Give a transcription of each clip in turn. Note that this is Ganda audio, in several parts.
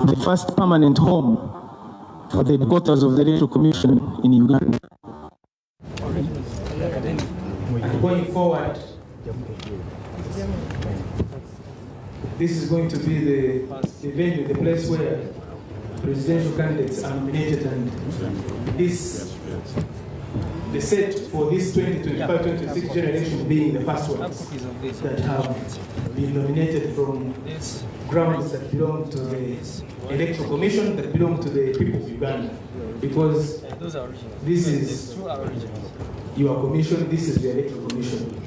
the first permanent home for the headquarters of the Electoral Commission in Uganda. And going forward, this is going to be the venue, the place where presidential candidates are nominated, and the set for this 2025-2026 general election being the first ones that have been nominated from grounds that belong to the Electoral Commission, that belong to the people of Uganda. Because this is your commission, this is the Electoral Commission.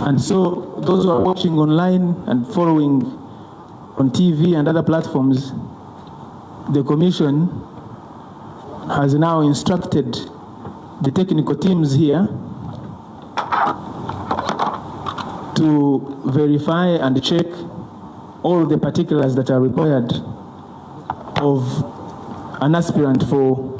And so those who are watching online and following on TV and other platforms, the Commission has now instructed the technical teams here to verify and check all the particulars that are required of an aspirant for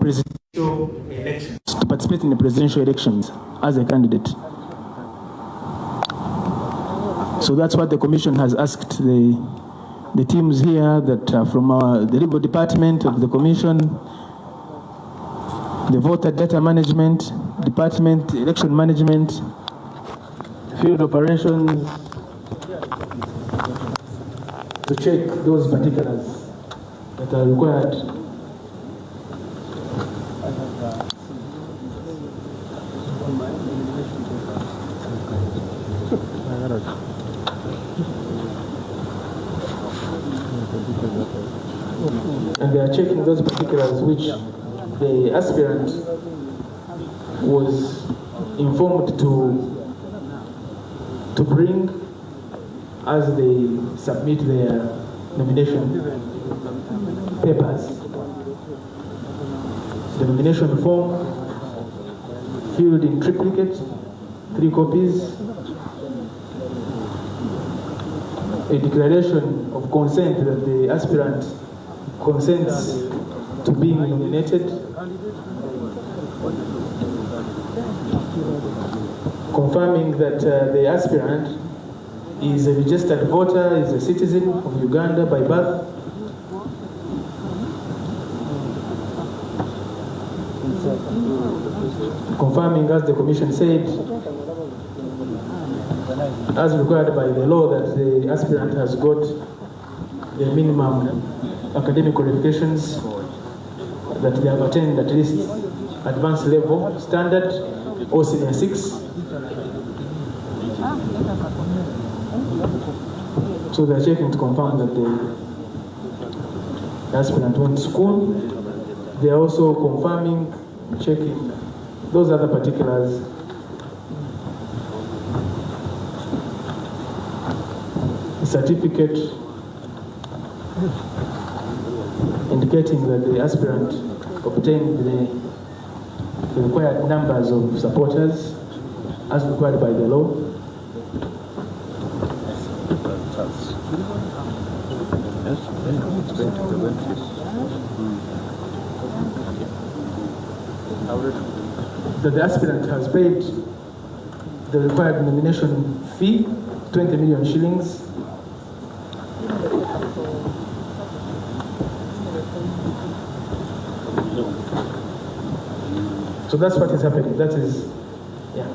presidential elections, to participate in the presidential elections as a candidate. So that's what the Commission has asked the teams here that are from the legal department of the Commission, the voter data management department, election management, field operations, to check those particulars that are required. And they are checking those particulars which the aspirant was informed to bring as they submit their nomination papers. The nomination form filled in triplicate, 3 copies, a declaration of consent that the aspirant consents to being nominated, confirming that the aspirant is a registered voter, is a citizen of Uganda by birth, confirming, as the Commission said, as required by the law, that the aspirant has got the minimum academic qualifications, that they have attained at least advanced level standard or senior 6. So they are checking to confirm that the aspirant went to school. They are also confirming, checking those other particulars. A certificate indicating that the aspirant obtained the required numbers of supporters as required by the law. That the aspirant has paid the required nomination fee, 20 million shillings. So that's what is happening. That is, yeah.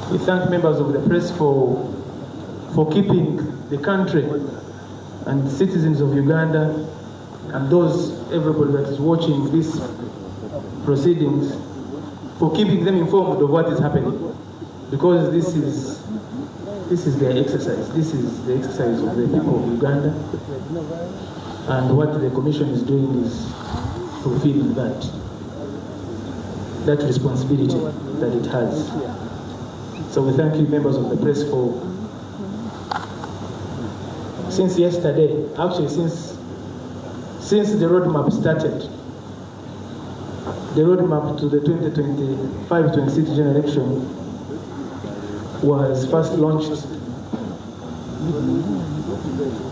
We thank members of the press for keeping the country and citizens of Uganda and everybody that is watching these proceedings, for keeping them informed of what is happening, because this is their exercise. This is the exercise of the people of Uganda, and what the commission is doing is fulfilling that responsibility that it has. So we thank you, members of the press, for since yesterday, actually since the roadmap started, the roadmap to the 2025-26 general election was first launched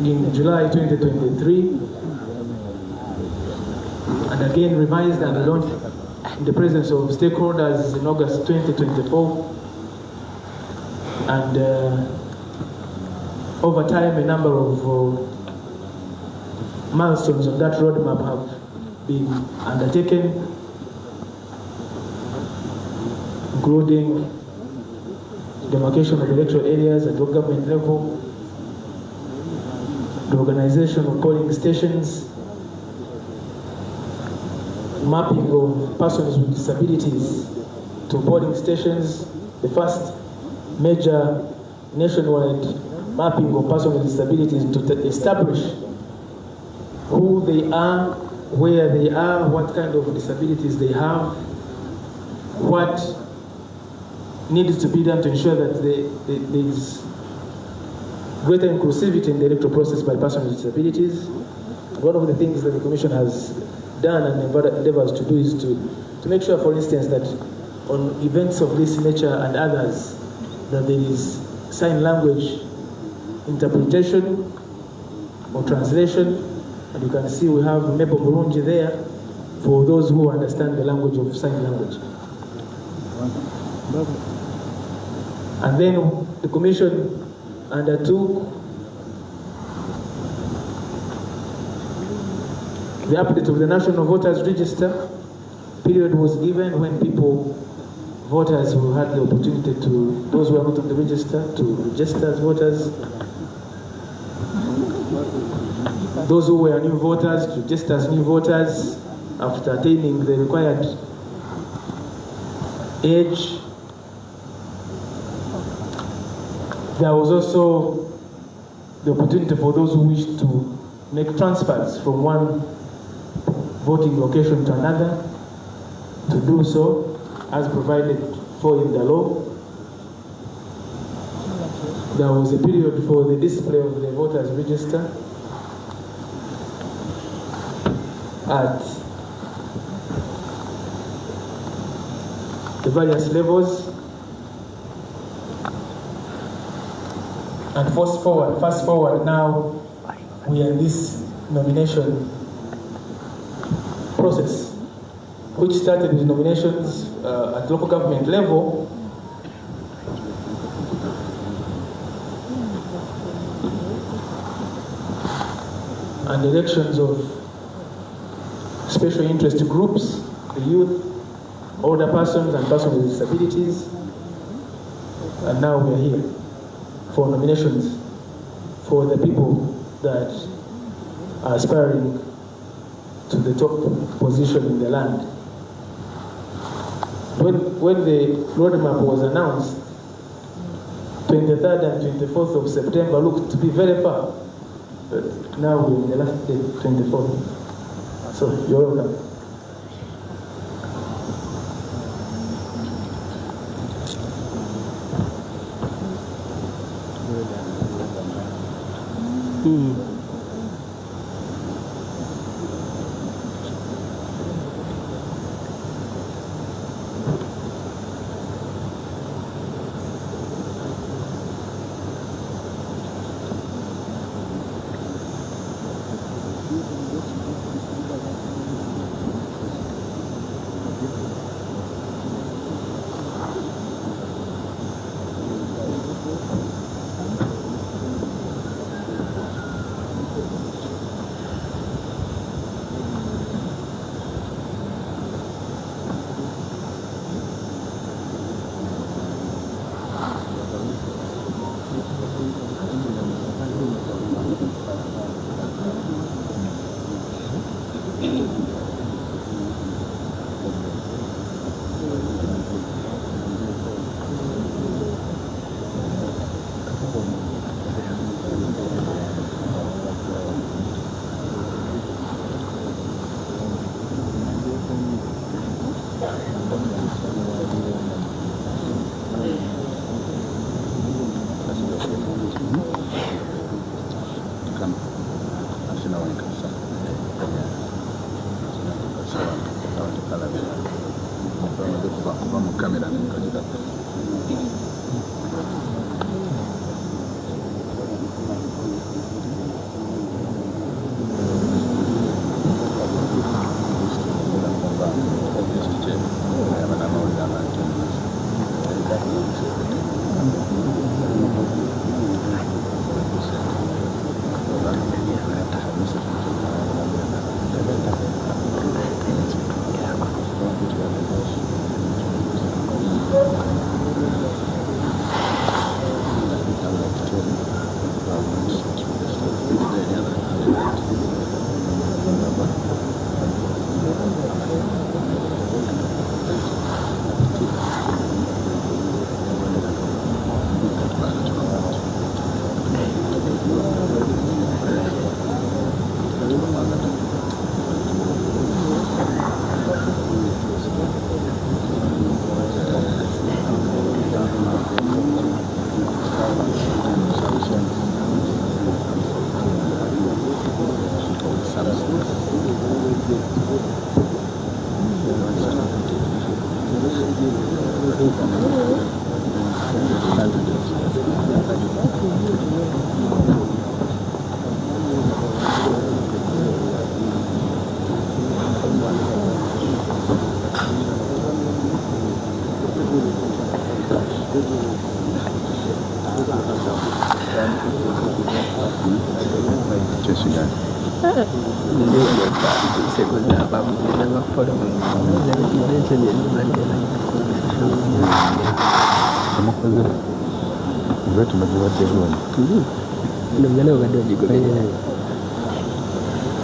in July 2023, and again revised and launched in the presence of stakeholders in August 2024. And over time, a number of milestones on that roadmap have been undertaken, including demarcation of electoral areas at local government level, the organization of polling stations, mapping of persons with disabilities to polling stations, the first major nationwide mapping of persons with disabilities to establish who they are, where they are, what kind of disabilities they have, what needs to be done to ensure that there is greater inclusivity in the electoral process by persons with disabilities. One of the things that the Commission has done and endeavors to do is to make sure, for instance, that on events of this nature and others, that there is sign language interpretation or translation. And you can see we have Mebo Burunji there for those who understand the language of sign language. And then the Commission undertook the update of the National Voters Register. Period was given when voters who had the opportunity those who are not on the register, to register as voters. Those who were new voters to register as new voters after attaining the required age. There was also the opportunity for those who wished to make transfers from one voting location to another to do so, as provided for in the law. There was a period for the display of the voters' register at the various levels. And fast forward now, we are in this nomination process, which started with nominations at local government level, and elections of special interest groups, the youth, older persons, and persons with disabilities. And now we are here for nominations for the people that are aspiring to the top position in the land. When the roadmap was announced, 23rd and 24th of September looked to be very far, but now we're in the last day, 24th. So you're welcome.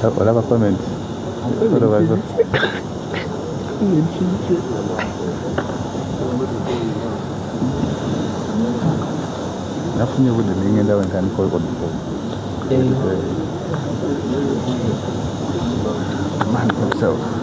Whatever comments. Nothing you would have been in there and can call what man himself.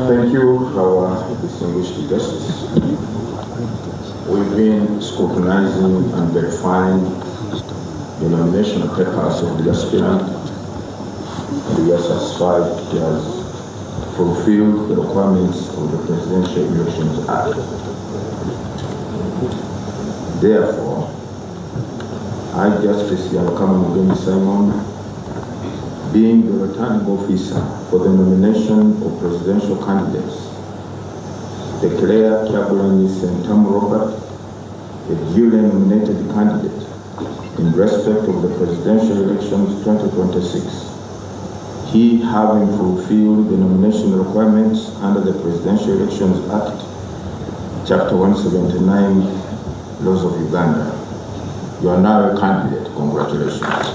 Thank you, our distinguished guests. We've been scrutinizing and verifying the nomination papers of the aspirant. We are satisfied he has fulfilled the requirements of the Presidential Elections Act. Therefore, I, Justice Ayolekedde Simon, being the returning officer for the nomination of presidential candidates, declare Kyagulanyi Ssentamu Robert a duly nominated candidate in respect of the presidential elections 2026. He, having fulfilled the nomination requirements under the Presidential Elections Act, Chapter 179, Laws of Uganda. You are now a candidate. Congratulations.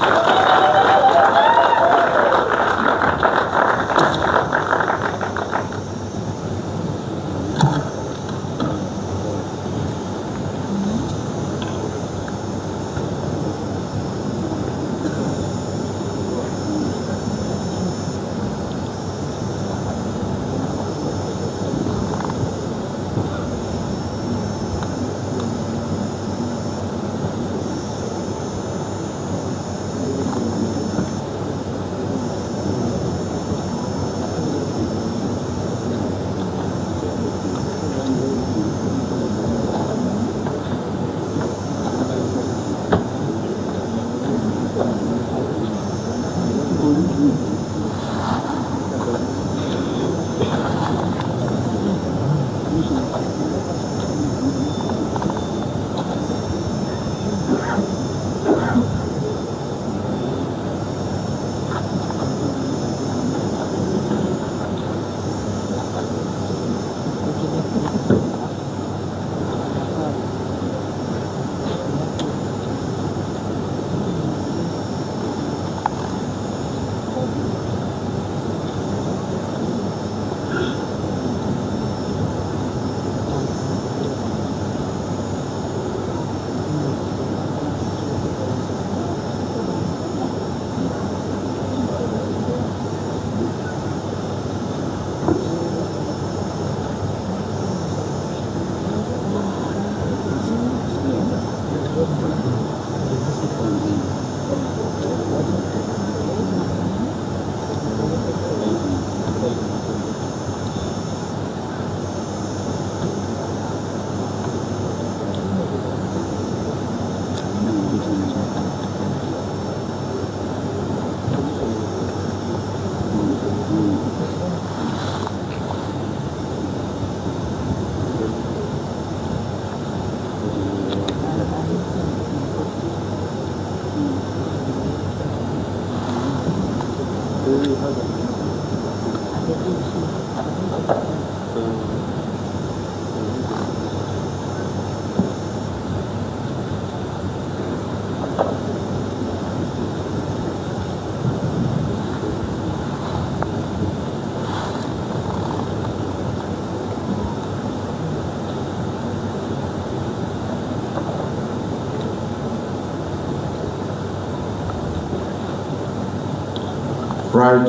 Right.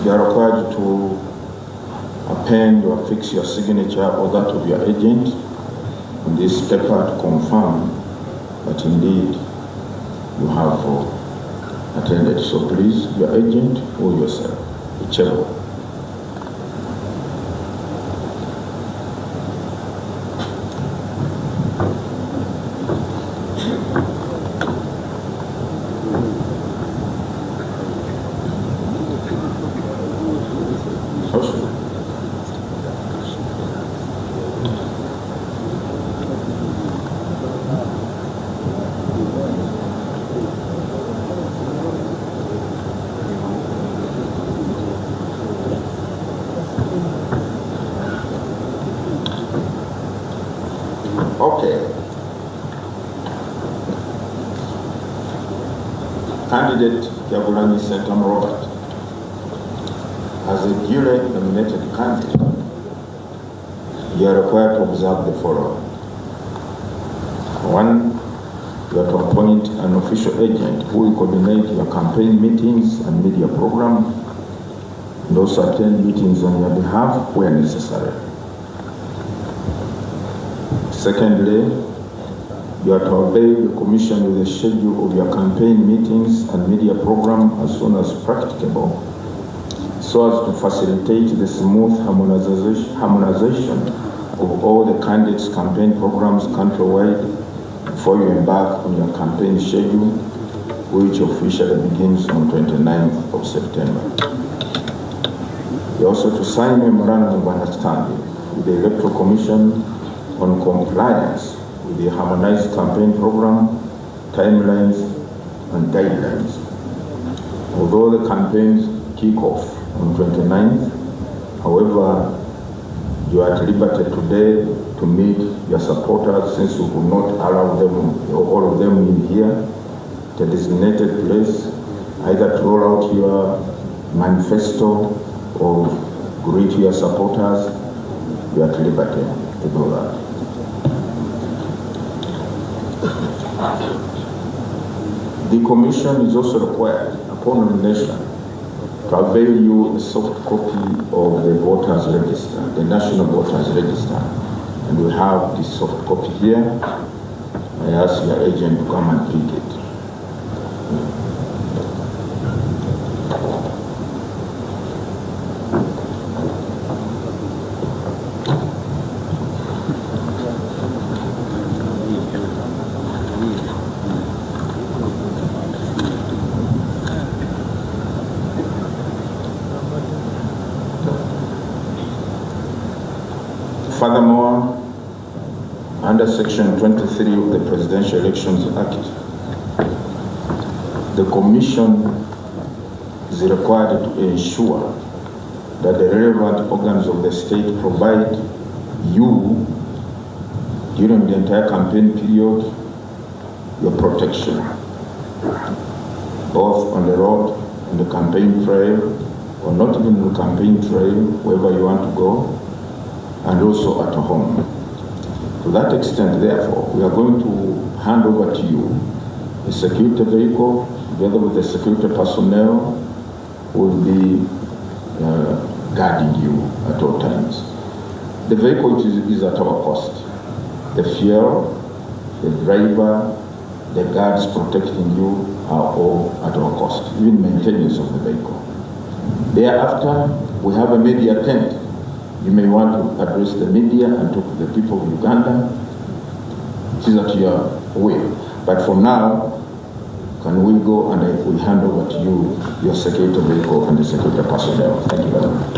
You are required to append or affix your signature or that of your agent in this paper to confirm that indeed you have attended. So please, your agent or yourself, whichever. Okay. Candidate Kyagulanyi Ssentamu Robert, as a duly nominated candidate, you are required to observe the following. One, you are to appoint an official agent who will coordinate your campaign meetings and media program, and also attend meetings on your behalf where necessary. Secondly, you are to obey the commission with the schedule of your campaign meetings and media program as soon as practicable, so as to facilitate the smooth harmonization of all the candidates' campaign programs countrywide, before you embark on your campaign schedule, which officially begins on 29th of September. You also to sign a memorandum of understanding with the Electoral Commission on compliance with the harmonized campaign program, timelines, and guidelines. Although the campaigns kick off on 29th, however, you are at liberty today to meet your supporters, since we will not allow them, all of them in here, to a designated place, either to roll out your manifesto or greet your supporters. You are at liberty to do that. The Commission is also required, upon nomination, to avail you a soft copy of the voters register, the National Voters Register. And we have this soft copy here. I ask your agent to come and pick it. Furthermore, under Section 23 of the Presidential Elections Act, the Commission is required to ensure that the relevant organs of the state provide you, during the entire campaign period, your protection, both on the road, on the campaign trail, or not even on the campaign trail, wherever you want to go, and also at home. To that extent, therefore, we are going to hand over to you a security vehicle, together with the security personnel who will be guarding you at all times. The vehicle is at our cost. The fuel, the driver, the guards protecting you are all at our cost, even maintenance of the vehicle. Thereafter, we have a media tent. You may want to address the media and talk to the people of Uganda. It is at your will. But for now, can we go and I will hand over to you your security vehicle and the security personnel. Thank you very much.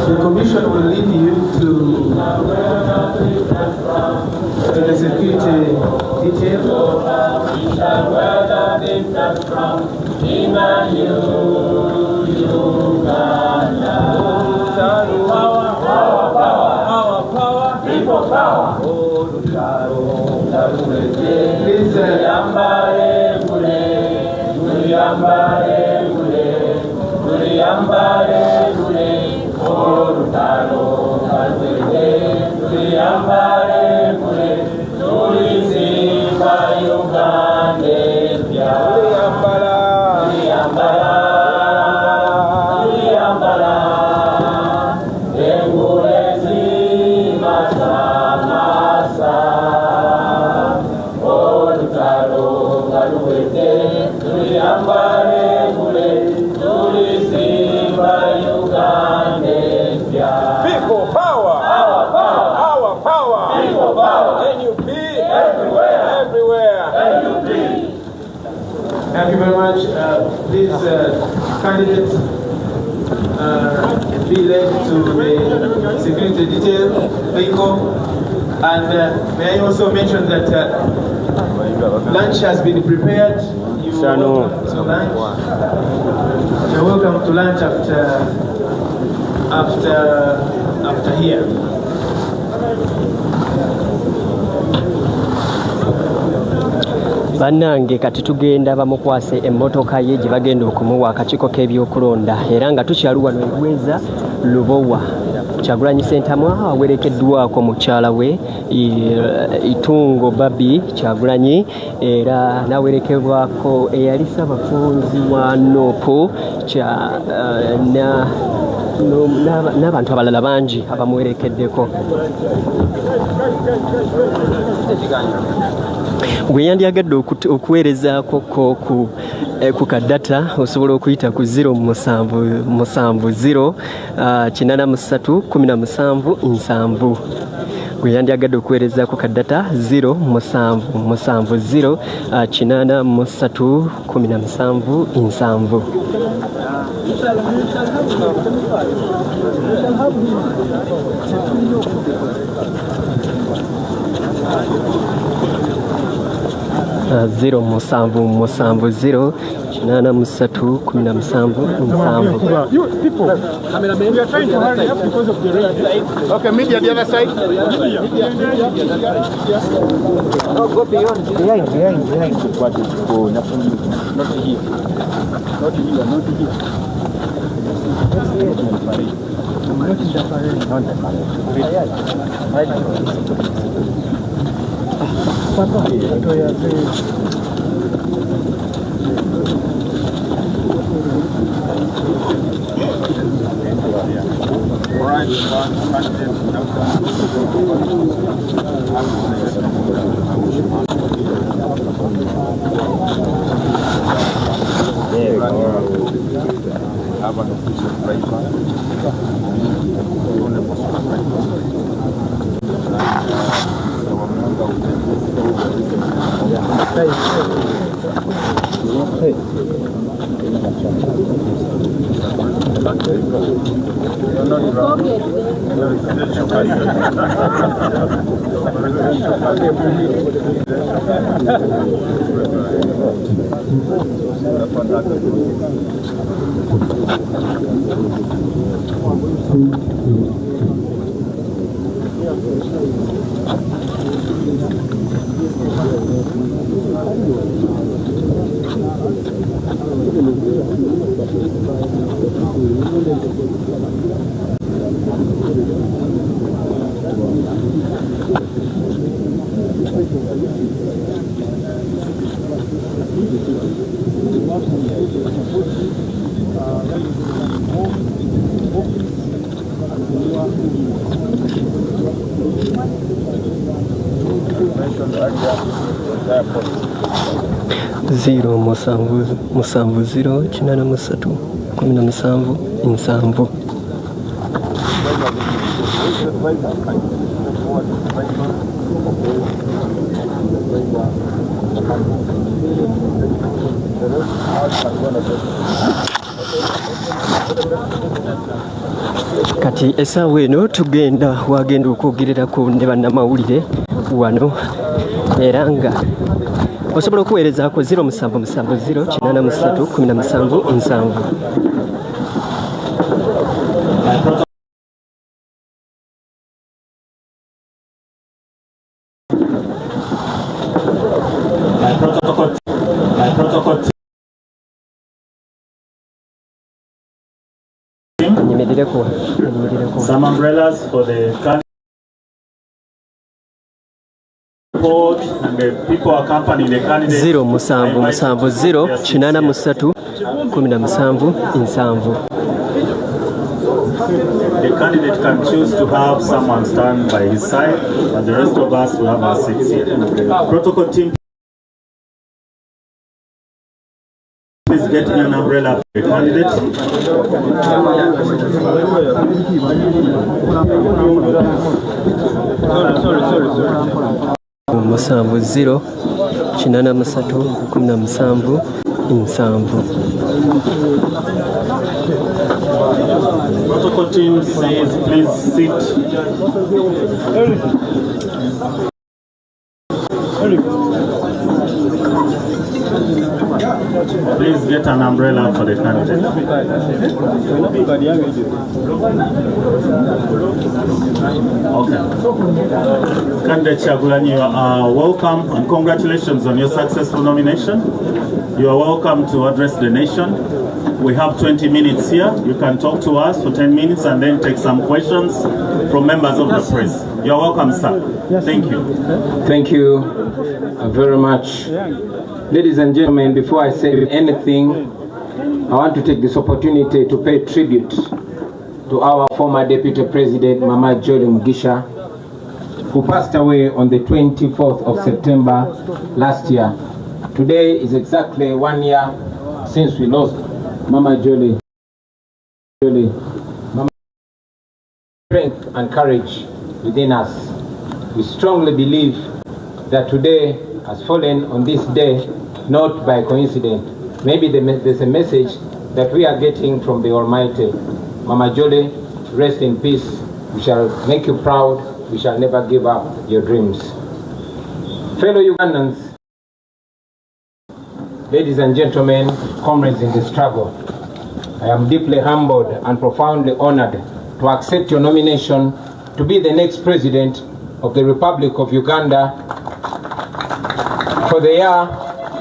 The Commission will lead you to the security detail. Thank you very much. These candidates be led to the security detail vehicle. And may I also mention that lunch has been prepared. You are welcome to lunch. You're welcome to lunch after here. Bannange kati tugenda bamukwase emmotoka ye gye bagenda okumuwa akakiiko k'ebyokulonda era nga tukyali wano eGweza Lubowa Kyagulanyi Ssentamwa awerekeddwako mukyala we Itungo Bobi Kyagulanyi era nawerekebwako eyali Ssaabafunzi wa NOP n'abantu abalala bangi abamuwerekeddeko. Gwe yandyagadde okuweerezaako ku kadata osobola okuyita ku 077 83 17 7. Gwe yandyagadde okuweerezaako kadata 077 83 17 7. Zero musanvu 8 3 17 You people, cameraman, we are trying to hurry up because of the rain. Okay, media the other side. No, go beyond. Behind. What is going? Not here. Not here. Not here. Zero musanvu 0 83 17 7. Kati essaawa eno wagenda okwogererako ne bannamawulire wano era nga osobola okuweerezaako 077 83 17 7. Some umbrellas for the board and the people accompanying the candidate. 077 83 17 7. The candidate can choose to have someone stand by his side, and the rest of us will have our seats here. Protocol team, please get me an umbrella for the candidate. Sorry. Musanvu 0 83 17 7. Protocol team says please sit. Please get an umbrella for the candidate. Okay. Candidate Chagulanyi, you are welcome and congratulations on your successful nomination. You are welcome to address the nation. We have 20 minutes here. You can talk to us for 10 minutes and then take some questions from members of the press. You are welcome, sir. Thank you. Thank you very much. Ladies and gentlemen, before I say anything, I want to take this opportunity to pay tribute to our former Deputy President, Mama Jolie Mugisha, who passed away on the 24th of September last year. Today is exactly 1 year since we lost Mama Jolie. Mama, strength and courage within us. We strongly believe that today has fallen on this day, not by coincidence. Maybe there's a message that we are getting from the Almighty. Mama Jolie, rest in peace. We shall make you proud. We shall never give up your dreams. Fellow Ugandans, ladies and gentlemen, comrades in the struggle, I am deeply humbled and profoundly honored to accept your nomination to be the next president of the Republic of Uganda for the year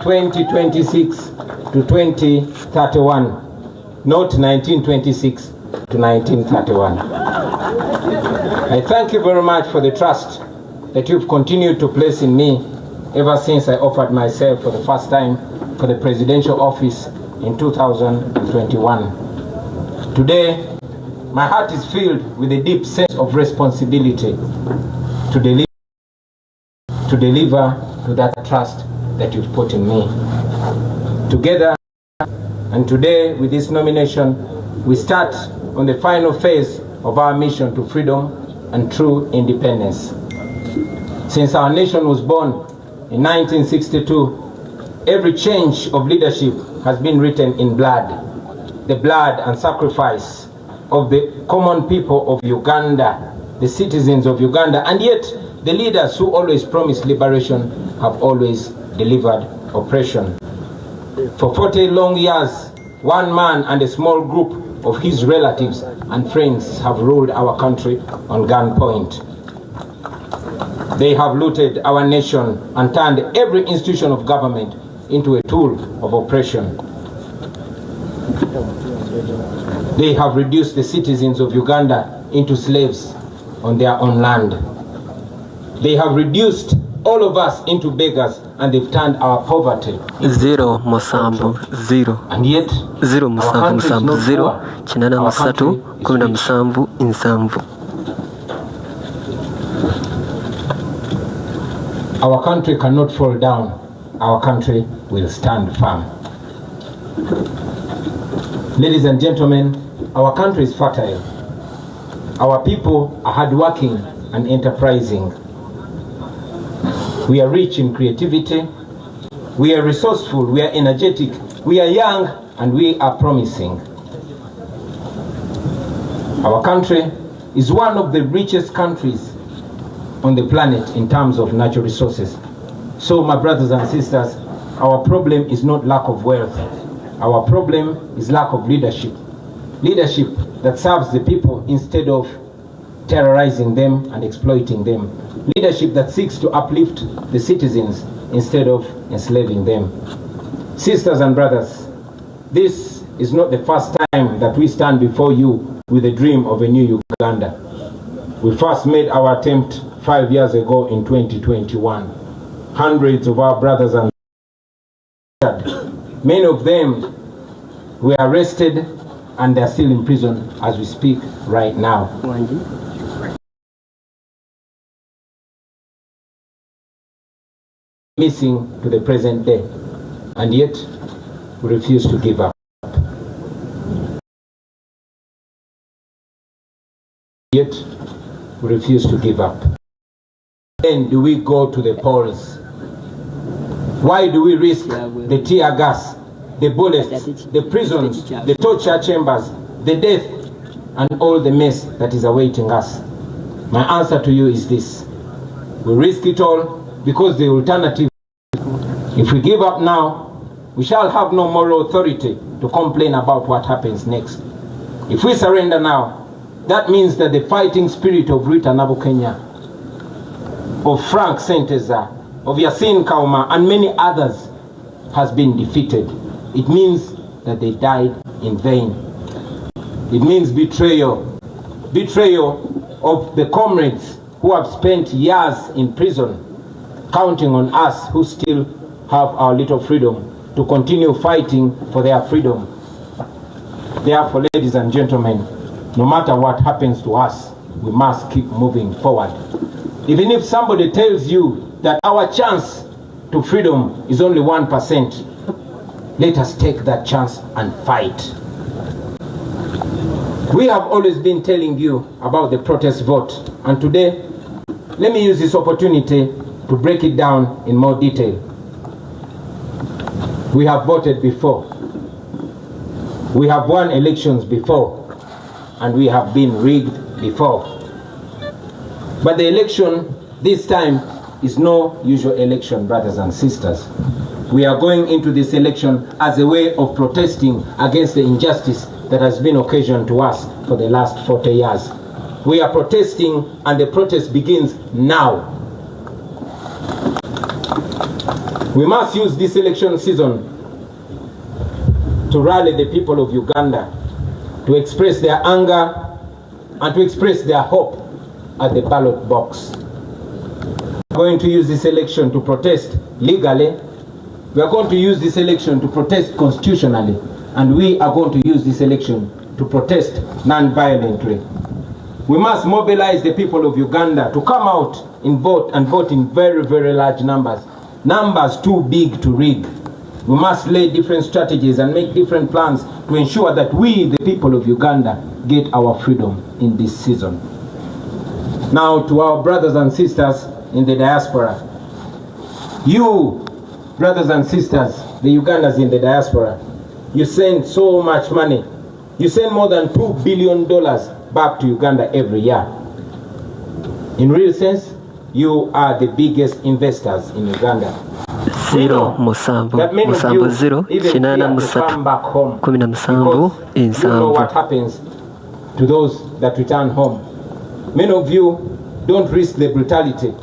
2026 to 2031, not 1926 to 1931. I thank you very much for the trust that you've continued to place in me ever since I offered myself for the first time for the presidential office in 2021. Today, my heart is filled with a deep sense of responsibility to deliver to that trust that you've put in me. Together, and today with this nomination, we start on the final phase of our mission to freedom and true independence. Since our nation was born in 1962, every change of leadership has been written in blood, the blood and sacrifice of the common people of Uganda, the citizens of Uganda, and yet the leaders who always promised liberation have always delivered oppression. For 40 long years, one man and a small group of his relatives and friends have ruled our country on gunpoint. They have looted our nation and turned every institution of government into a tool of oppression. They have reduced the citizens of Uganda into slaves on their own land. They have reduced all of us into beggars, and they've turned our poverty. Zero musambu zero. And yet, zero musambu musambu zero. Chinana musatu kumina musambu insambu. Our country cannot fall down. Our country will stand firm. Ladies and gentlemen, our country is fertile. Our people are hardworking and enterprising. We are rich in creativity. We are resourceful. We are energetic. We are young, and we are promising. Our country is one of the richest countries on the planet in terms of natural resources. So, my brothers and sisters, our problem is not lack of wealth. Our problem is lack of leadership. Leadership that serves the people instead of terrorizing them and exploiting them. Leadership that seeks to uplift the citizens instead of enslaving them. Sisters and brothers, this is not the first time that we stand before you with a dream of a new Uganda. We first made our attempt 5 years ago in 2021. Hundreds of our brothers and sisters, many of them were arrested and they're still in prison as we speak right now. Missing to the present day, and yet we refuse to give up. Yet we refuse to give up. Then do we go to the polls? Why do we risk the tear gas, the bullets, the prisons, the torture chambers, the death, and all the mess that is awaiting us? My answer to you is this: we risk it all because the alternative, if we give up now, we shall have no moral authority to complain about what happens next. If we surrender now, that means that the fighting spirit of Rita Nabukenya, of Frank Senteza, of Yasin Kauma, and many others has been defeated. It means that they died in vain. It means betrayal. Betrayal of the comrades who have spent years in prison, counting on us who still have our little freedom to continue fighting for their freedom. Therefore, ladies and gentlemen, no matter what happens to us, we must keep moving forward. Even if somebody tells you that our chance to freedom is only 1%, let us take that chance and fight. We have always been telling you about the protest vote, and today, let me use this opportunity to break it down in more detail. We have voted before. We have won elections before, and we have been rigged before. But the election this time is no usual election, brothers and sisters. We are going into this election as a way of protesting against the injustice that has been occasioned to us for the last 40 years. We are protesting, and the protest begins now. We must use this election season to rally the people of Uganda, to express their anger and to express their hope at the ballot box. We are going to use this election to protest legally. We are going to use this election to protest constitutionally, and we are going to use this election to protest non-violently. We must mobilize the people of Uganda to come out and vote in very, very large numbers. Numbers too big to rig. We must lay different strategies and make different plans to ensure that we, the people of Uganda, get our freedom in this season. Now, to our brothers and sisters in the diaspora, you, brothers and sisters, the Ugandans in the diaspora, you send so much money. You send more than $2 billion back to Uganda every year. In real sense, you are the biggest investors in Uganda. Zero musanvu musanvu zero shinana musatu kumi na musanvu ensanvu. You know what happens to those that return home. Many of you don't risk the brutality.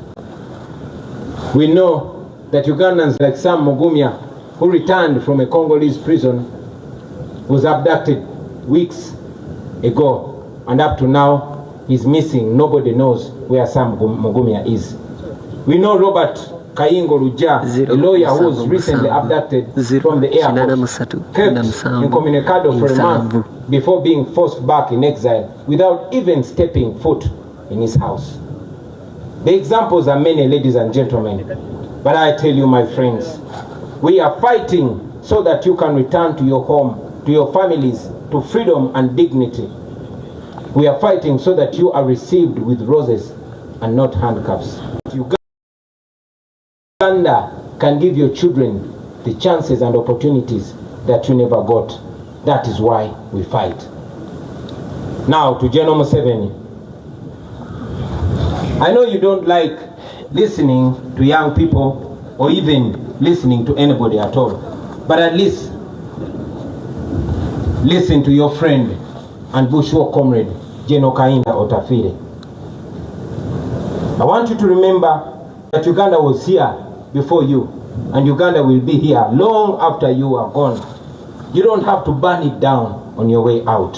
We know that Ugandans like Sam Mugumya, who returned from a Congolese prison, was abducted weeks ago, and up to now he's missing. Nobody knows where Sam Mugumya is. We know Robert Kayingo Luja, a lawyer who was recently abducted from the airport, kept incommunicado for a month before being forced back in exile without even stepping foot in his house. The examples are many, ladies and gentlemen, but I tell you, my friends, we are fighting so that you can return to your home, to your families, to freedom and dignity. We are fighting so that you are received with roses and not handcuffs. Uganda can give your children the chances and opportunities that you never got. That is why we fight. Now to General Museveni. I know you don't like listening to young people or even listening to anybody at all, but at least listen to your friend and Bushwa comrade, General Kainda Otafire. I want you to remember that Uganda was here before you, and Uganda will be here long after you are gone. You don't have to burn it down on your way out.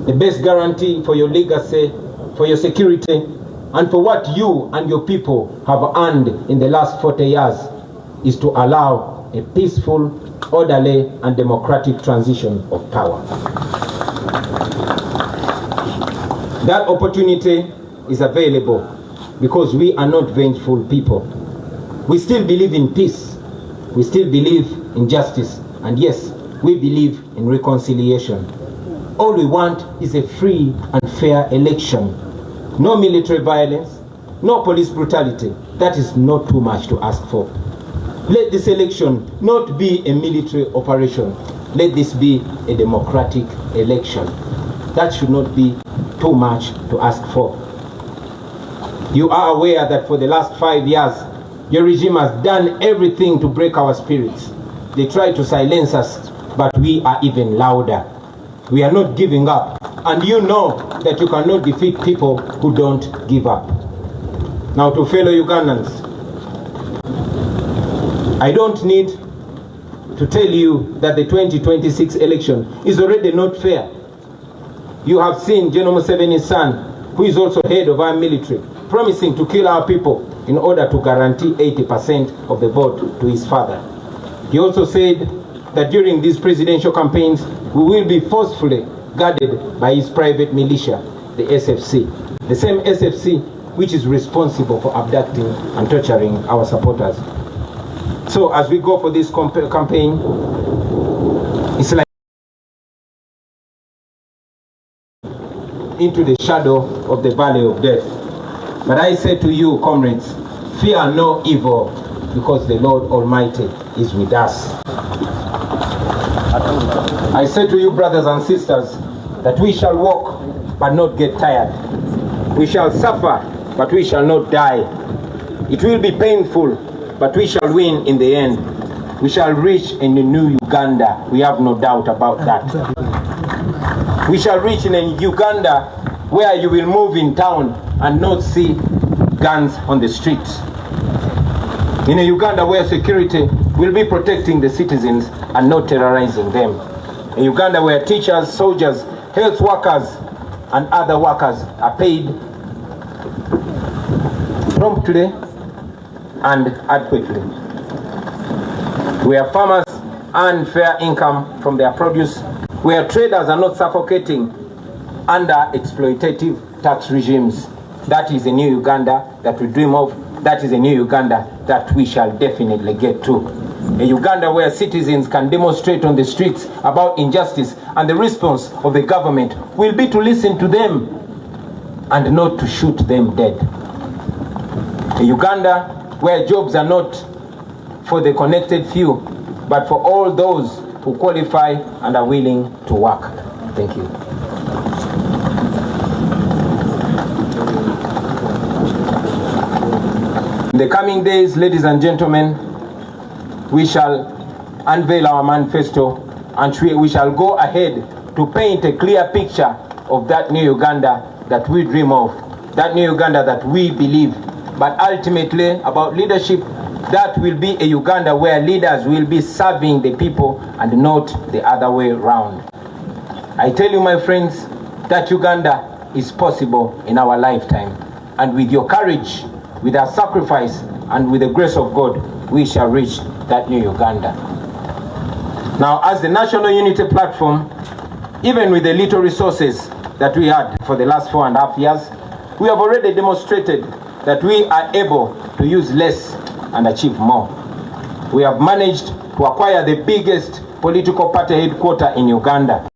The best guarantee for your legacy, for your security, and for what you and your people have earned in the last 40 years is to allow a peaceful, orderly, and democratic transition of power. That opportunity is available because we are not vengeful people. We still believe in peace. We still believe in justice. And yes, we believe in reconciliation. All we want is a free and fair election. No military violence, no police brutality. That is not too much to ask for. Let this election not be a military operation. Let this be a democratic election. That should not be too much to ask for. You are aware that for the last 5 years, your regime has done everything to break our spirits. They try to silence us, but we are even louder. We are not giving up. And you know that you cannot defeat people who don't give up. Now to fellow Ugandans, I don't need to tell you that the 2026 election is already not fair. You have seen General Museveni's son, who is also head of our military, promising to kill our people in order to guarantee 80% of the vote to his father. He also said that during these presidential campaigns, we will be forcefully guarded by his private militia, the SFC. The same SFC which is responsible for abducting and torturing our supporters. So as we go for this campaign, it's like into the shadow of the valley of death. But I say to you, comrades, fear no evil, because the Lord Almighty is with us. I say to you, brothers and sisters, that we shall walk but not get tired. We shall suffer but we shall not die. It will be painful, but we shall win in the end. We shall reach in the new Uganda. We have no doubt about that. We shall reach in a Uganda where you will move in town and not see guns on the streets. In a Uganda where security will be protecting the citizens and not terrorizing them. A Uganda where teachers, soldiers, health workers, and other workers are paid promptly and adequately. Where farmers earn fair income from their produce. Where traders are not suffocating under exploitative tax regimes. That is a new Uganda that we dream of. That is a new Uganda that we shall definitely get to. A Uganda where citizens can demonstrate on the streets about injustice, and the response of the government will be to listen to them and not to shoot them dead. A Uganda where jobs are not for the connected few, but for all those who qualify and are willing to work. Thank you. In the coming days, ladies and gentlemen, we shall unveil our manifesto, and we shall go ahead to paint a clear picture of that new Uganda that we dream of, that new Uganda that we believe. But ultimately, about leadership, that will be a Uganda where leaders will be serving the people and not the other way around. I tell you, my friends, that Uganda is possible in our lifetime. And with your courage, with our sacrifice, and with the grace of God, we shall reach that new Uganda. Now, as the National Unity Platform, even with the little resources that we had for the last 4.5 years, we have already demonstrated that we are able to use less and achieve more. We have managed to acquire the biggest political party headquarters in Uganda.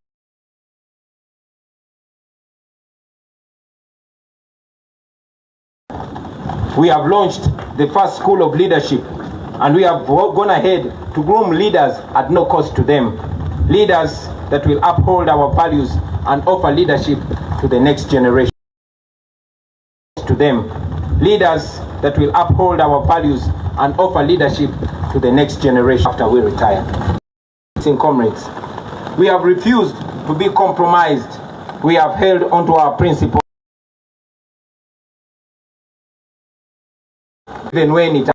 We have launched the first school of leadership, and we have gone ahead to groom leaders at no cost to them. Leaders that will uphold our values and offer leadership to the next generation. To them. Leaders that will uphold our values and offer leadership to the next generation after we retire. Comrades, we have refused to be compromised. We have held onto our principles. Even when it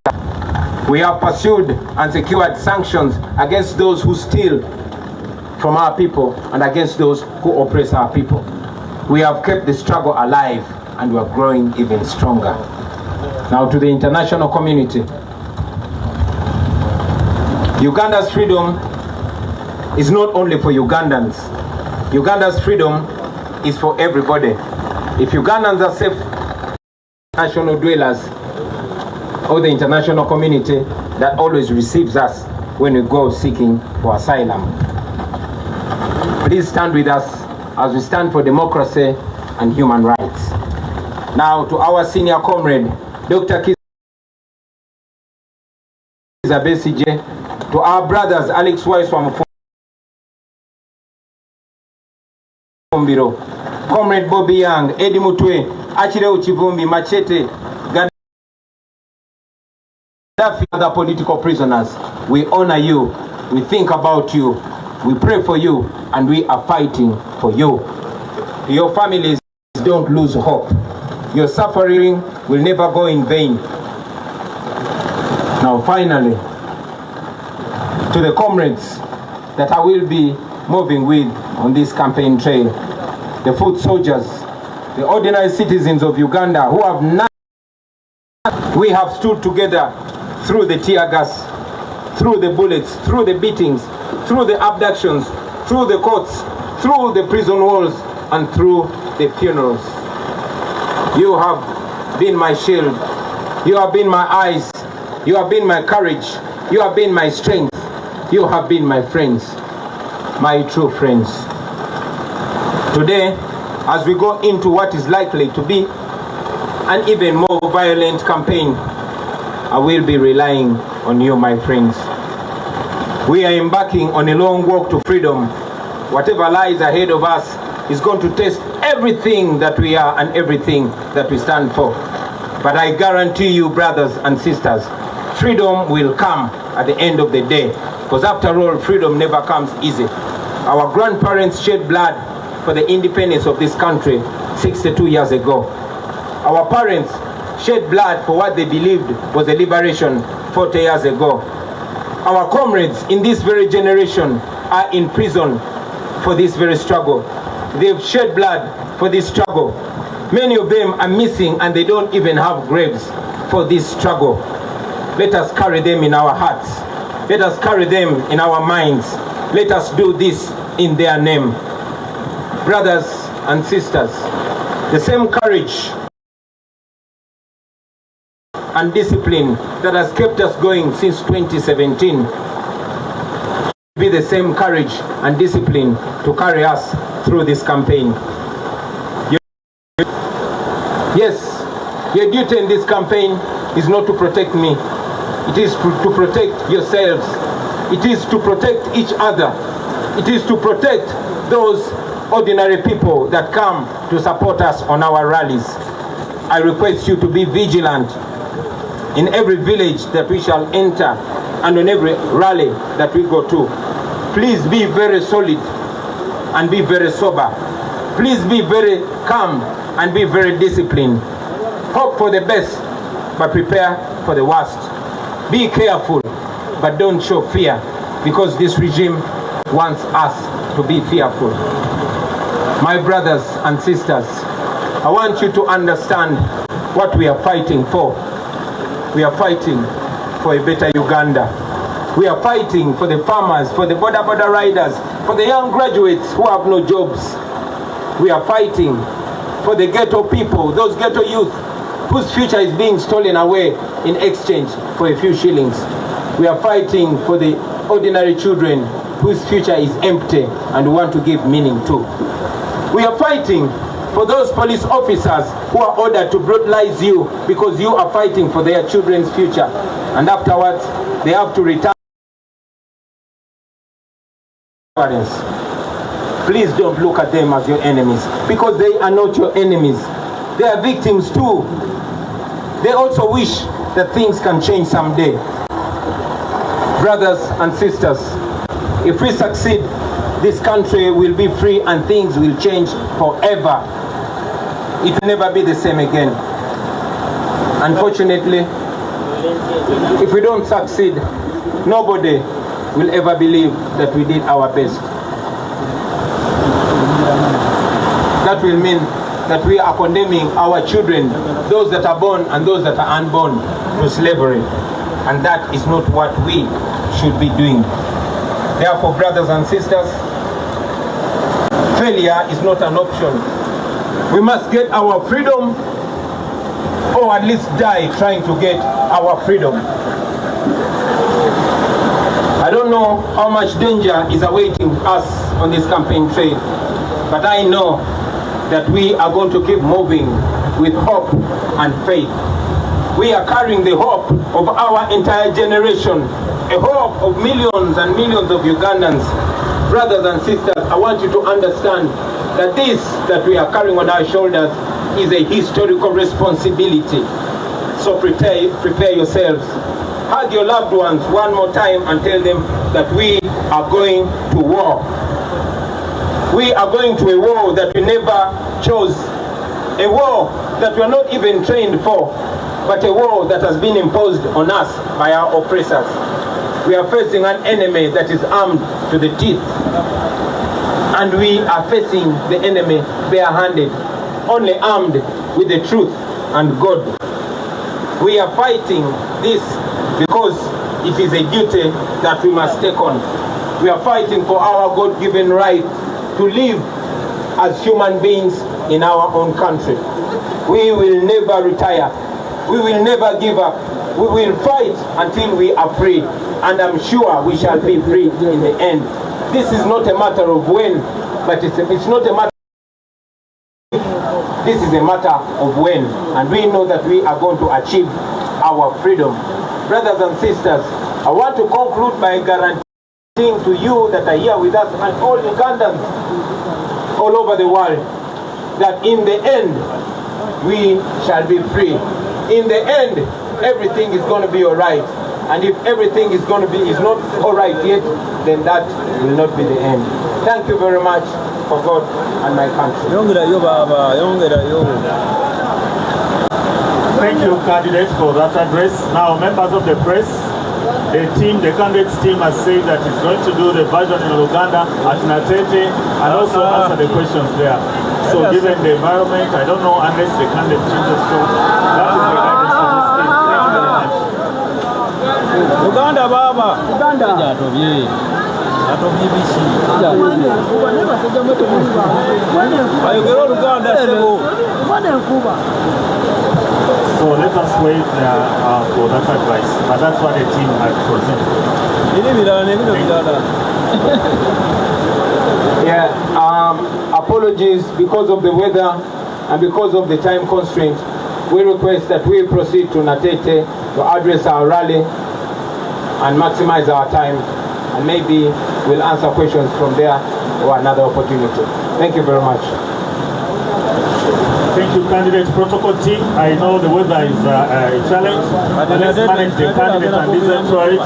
we have pursued and secured sanctions against those who steal from our people and against those who oppress our people. We have kept the struggle alive, and we are growing even stronger. Now to the international community. Uganda's freedom is not only for Ugandans. Uganda's freedom is for everybody. If Ugandans are safe, national dwellers, or the international community that always receives us when we go seeking for asylum. Please stand with us as we stand for democracy and human rights. Now to our senior comrade, Dr. Kizza Besigye, to our brothers Alex Waiswa Mufumbiro, Comrade Bobi Young, Eddie Mutwe, Achireu Chivumbi, Machete, other political prisoners. We honor you, we think about you, we pray for you, and we are fighting for you. Your families, don't lose hope. Your suffering will never go in vain. Now finally, to the comrades that I will be moving with on this campaign trail, the foot soldiers, the ordinary citizens of Uganda who have not, we have stood together through the tear gas, through the bullets, through the beatings, through the abductions, through the courts, through the prison walls and through the funerals. You have been my shield. You have been my eyes. You have been my courage. You have been my strength. You have been my friends, my true friends. Today, as we go into what is likely to be an even more violent campaign, I will be relying on you, my friends. We are embarking on a long walk to freedom. Whatever lies ahead of us is going to test everything that we are and everything that we stand for. But I guarantee you, brothers and sisters, freedom will come at the end of the day. Because after all, freedom never comes easy. Our grandparents shed blood for the independence of this country 62 years ago. Our parents shed blood for what they believed was a liberation 40 years ago. Our comrades in this very generation are in prison for this very struggle. They've shed blood for this struggle. Many of them are missing and they don't even have graves for this struggle. Let us carry them in our hearts. Let us carry them in our minds. Let us do this in their name. Brothers and sisters, the same courage and discipline that has kept us going since 2017 be the same courage and discipline to carry us through this campaign. Yes, your duty in this campaign is not to protect me. It is to protect yourselves. It is to protect each other. It is to protect those ordinary people that come to support us on our rallies. I request you to be vigilant in every village that we shall enter and on every rally that we go to. Please be very solid and be very sober. Please be very calm and be very disciplined. Hope for the best, but prepare for the worst. Be careful, but don't show fear, because this regime wants us to be fearful. My brothers and sisters, I want you to understand what we are fighting for. We are fighting for a better Uganda. We are fighting for the farmers, for the border riders, for the young graduates who have no jobs. We are fighting for the ghetto people, those ghetto youth whose future is being stolen away in exchange for a few shillings. We are fighting for the ordinary children whose future is empty and we want to give meaning to. We are fighting for those police officers who are ordered to brutalize you because you are fighting for their children's future, and afterwards they have to return. Please don't look at them as your enemies, because they are not your enemies. They are victims too. They also wish that things can change someday. Brothers and sisters, if we succeed, this country will be free and things will change forever. It will never be the same again. Unfortunately, if we don't succeed, nobody will ever believe that we did our best. That will mean that we are condemning our children, those that are born and those that are unborn, to slavery. And that is not what we should be doing. Therefore, brothers and sisters, failure is not an option. We must get our freedom, or at least die trying to get our freedom. I don't know how much danger is awaiting us on this campaign trail, but I know that we are going to keep moving with hope and faith. We are carrying the hope of our entire generation, a hope of millions and millions of Ugandans. Brothers and sisters, I want you to understand that this that we are carrying on our shoulders is a historical responsibility. So prepare yourselves. Hug your loved ones one more time and tell them that we are going to war. We are going to a war that we never chose, a war that we are not even trained for, but a war that has been imposed on us by our oppressors. We are facing an enemy that is armed to the teeth, and we are facing the enemy bare-handed, only armed with the truth and God. We are fighting this because it is a duty that we must take on. We are fighting for our God-given right to live as human beings in our own country. We will never retire. We will never give up. We will fight until we are free. And I'm sure we shall be free in the end. This is not a matter of when, but it's not a matter. This is a matter of when. And we know that we are going to achieve our freedom. Brothers and sisters, I want to conclude by guaranteeing to you that are here with us and all Ugandans all over the world that in the end, we shall be free. In the end, everything is going to be all right. And if everything is not all right yet, then that will not be the end. Thank you very much for God and my country. Thank you, candidates, for that address. Now, members of the press, the candidates team has said that it's going to do the version in Uganda at Nateete and also answer the questions there. So given the environment, I don't know unless the candidate chooses to. That is the guidance for this team. Thank you very much. Uganda baba. Uganda. So let us wait for that advice. But that's what the team had presented. Apologies because of the weather and because of the time constraint. We request that we proceed to Nateete to address our rally and maximize our time, and maybe we'll answer questions from there or another opportunity. Thank you very much. Thank you, candidates protocol team. I know the weather is a challenge, but let's manage the candidate and listen to it.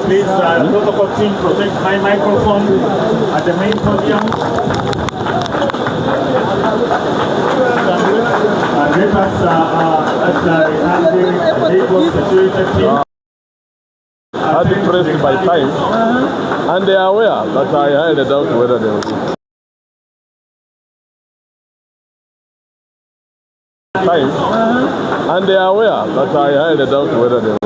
Please, protocol team, protect my microphone at the main podium. And let us security team. I've been pressed by time, and they are aware that I highly doubt whether they will do. Time, and they are aware that I highly doubt whether they will.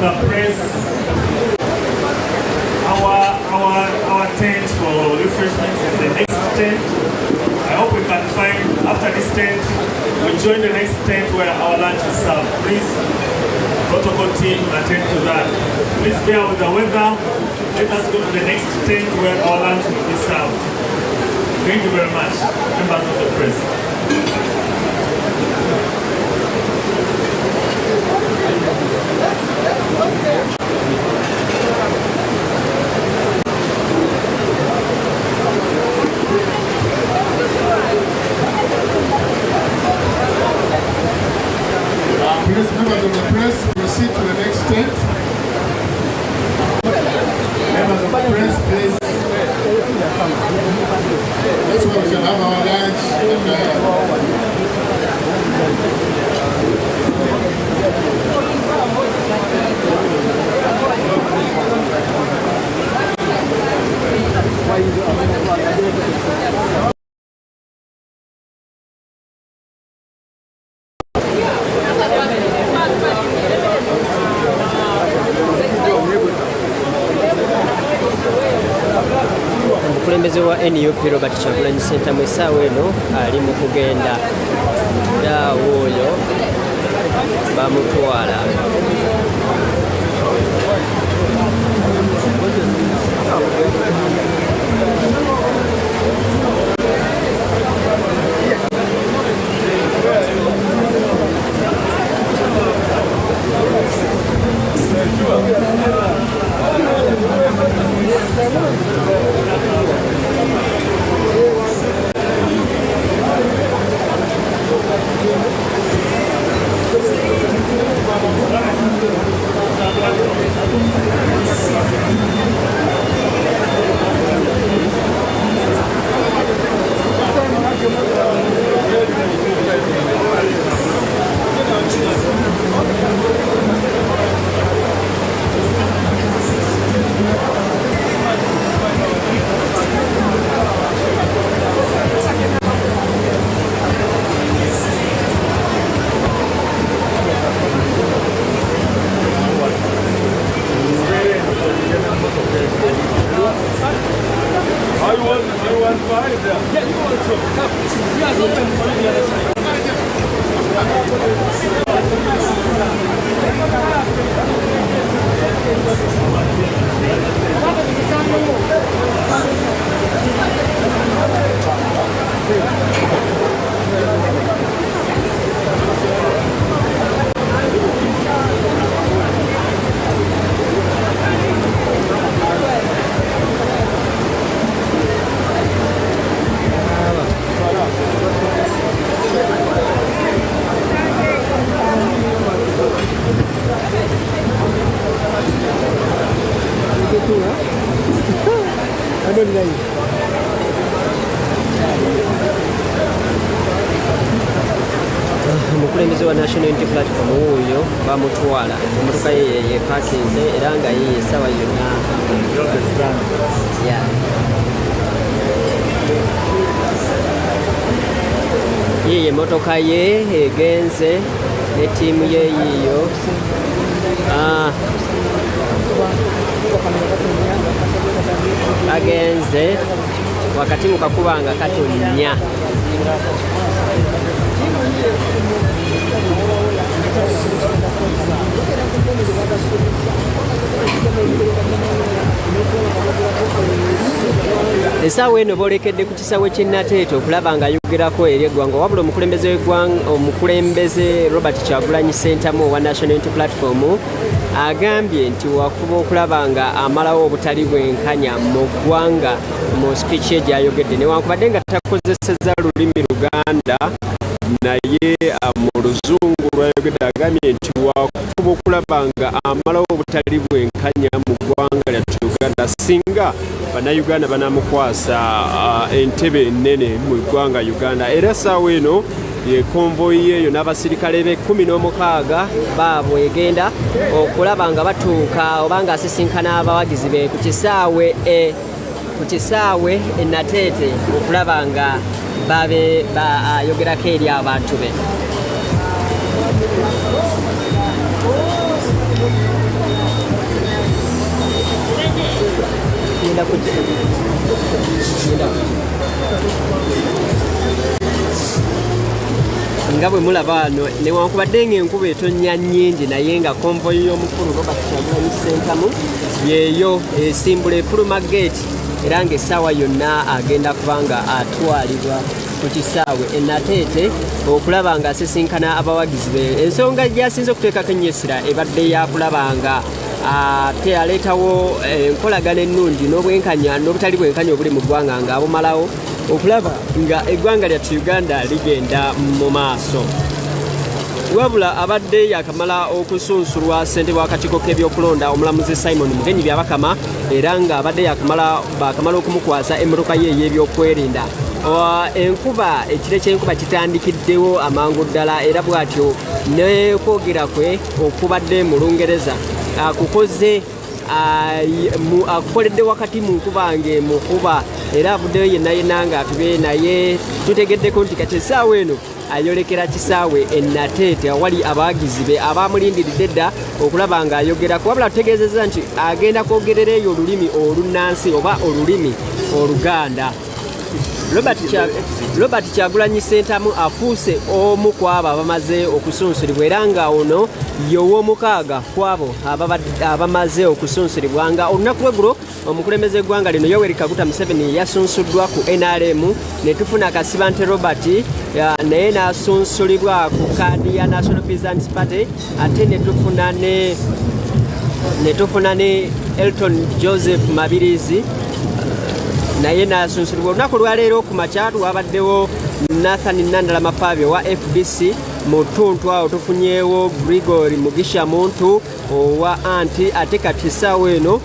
The press, our tent for refreshments is the next tent. I hope we can find, after this tent, we join the next tent where our lunch is served. Please, protocol team, attend to that. Please bear with the weather. Let us go to the next tent where our lunch will be served. Thank you very much, members of the press. Please, members of the press, proceed to the next tent. Members of the press, please. That's where we can have our lunch. Omukulembeze wa NUP Robert Kyagulanyi Ssentamu essaawa eno ali mu kugenda daawo oyo bamutwala. omukulembeze wa National Unity Platform oyo bamutwala emmotoka ye yepakinze era nga ye essaawa yonna ye emmotoka ye egenze ne ttiimu ye yiiyo bagenze wakati mu kakuba nga katonnya essaawa eno boolekedde ku kisaawe ky'e Nateete okulaba nga ayogerako eri eggwanga wabula omukulembeze Robert Kyagulanyi Ssentamu owa National Unity Platform agambye nti wakuba okulaba nga amalawo obutali bwenkanya mu ggwanga mu speech ye gy'ayogedde newankubadde nga takozesezza lulimi Luganda naye mu luzungu lwayogedde agambye nti wakuba okulaba nga amalawo obutali bwenkanya mu ggwanga lyattu Uganda singa bannayuganda banamukwasa entebe ennene mu ggwanga Uganda era essaawa eno yekonvoyi eyo n'abasirikale be 16 baabo egenda okulaba nga batuuka oba nga asisinkana abawagizi be ku kisaawe e Nateete okulaba nga babe bayogerako eri abantu be. nga bwe mulaba wano newankubadde ng'enkuba etonnya nnyingi naye nga konvoyi y'omukulu Robert Kyagulanyi Ssentamu yeeyo esimbula efuluma geeti era ng'essaawa yonna agenda kubanga atwalibwa ku kisaawe e Nateete okulaba nga asisinkana abawagizi be. Ensonga gy'asinze okuteekako ennyo essira ebadde yakulaba nga ate aleetawo enkolagana ennungi n'obwenkanya n'obutali bwenkanya obuli mu ggwanga nga abumalawo okulaba nga eggwanga lyattu Uganda ligenda mu maaso. Wabula abadde yakamala okusunsulwa ssentebe w'akakiiko k'ebyokulonda omulamuzi Simon Mugenyi Byabakama era nga abadde bakamala okumukwasa emmotoka ye ey'ebyokwerinda. Enkuba ekire ky'enkuba kitandikiddewo amangu ddala era bw'atyo ne kwogera kwe okubadde mu Lungereza akukoze akukoledde wakati mu nkuba ng'emukuba era avuddeyo yenna nga atube naye tutegeddeko nti kati essaawa eno ayolekera kisaawe e Nateete awali abawagizi be abamulindiridde dda okulaba nga ayogerako wabula tutegeezezza nti agenda kwogerera eyo olulimi olunnansi oba olulimi Oluganda. Robert Kyagulanyi Ssentamu afuuse omu ku abo abamaze okusunsulibwa era nga ono y'ow'omukaaga ku abo abamaze okusunsulibwa nga olunaku lw'eggulo omukulembeze eggwanga lino Yoweri Kaguta Museveni yasunsuddwa ku NRM ne tufuna Kasibante Robert naye n'asunsulibwa ku kaadi ya National Peasants Party ate ne tufuna ne Elton Joseph Mabirizi naye n'asunsulibwa. Olunaku lwaleero ku makya wabaddewo Nathan Nandala Mafabyo wa FDC mu ttuntu awo tufunyeewo Gregory Mugisha Muntu owa anti ate kati essaawa eno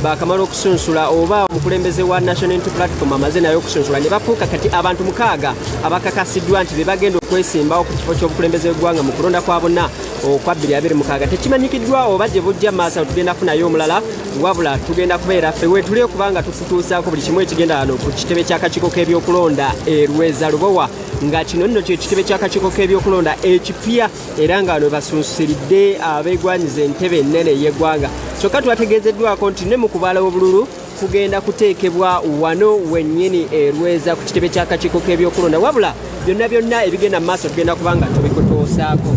bakamala okusunsula oba omukulembeze wa National Unity Platform amaze nayo okusunsula ne bafuuka kati abantu 6 abakakasiddwa nti be bagenda okwesimbawo ku kifo ky'obukulembeze bw'eggwanga mu kulonda kwa bonna okwa 2026. Tekimanyikiddwa oba gye bujja maaso tugenda kufunayo omulala wabula tugenda kubeera ffe weetuli okubanga tufutuusaako buli kimu ekigenda wano ku kitebe ky'akakiiko k'ebyokulonda Rweza Lubowa nga kino nno kye kitebe ky'akakiiko k'ebyokulonda ekipya era nga wano basunsuliridde abeegwanyiza entebe ennene y'eggwanga. Kyokka twategeezeddwako nti ne mu kubaala obululu kugenda kuteekebwa wano wennyini Rweza ku kitebe ky'akakiiko k'ebyokulonda wabula byonna ebigenda mu maaso tugenda kubanga tubikutoosaako.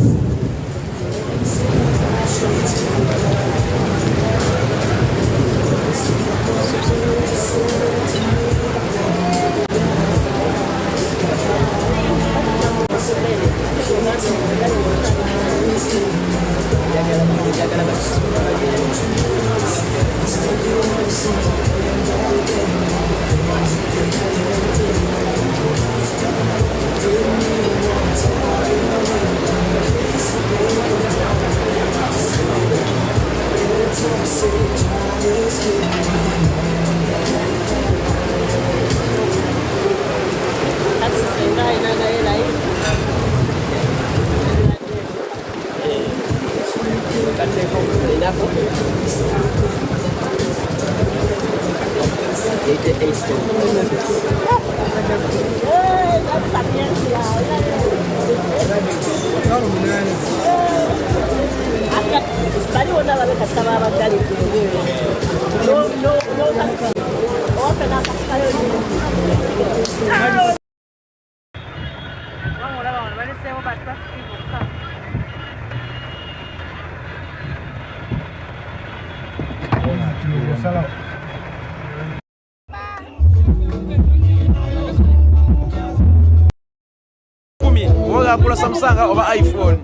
Kula Samsung over iPhone.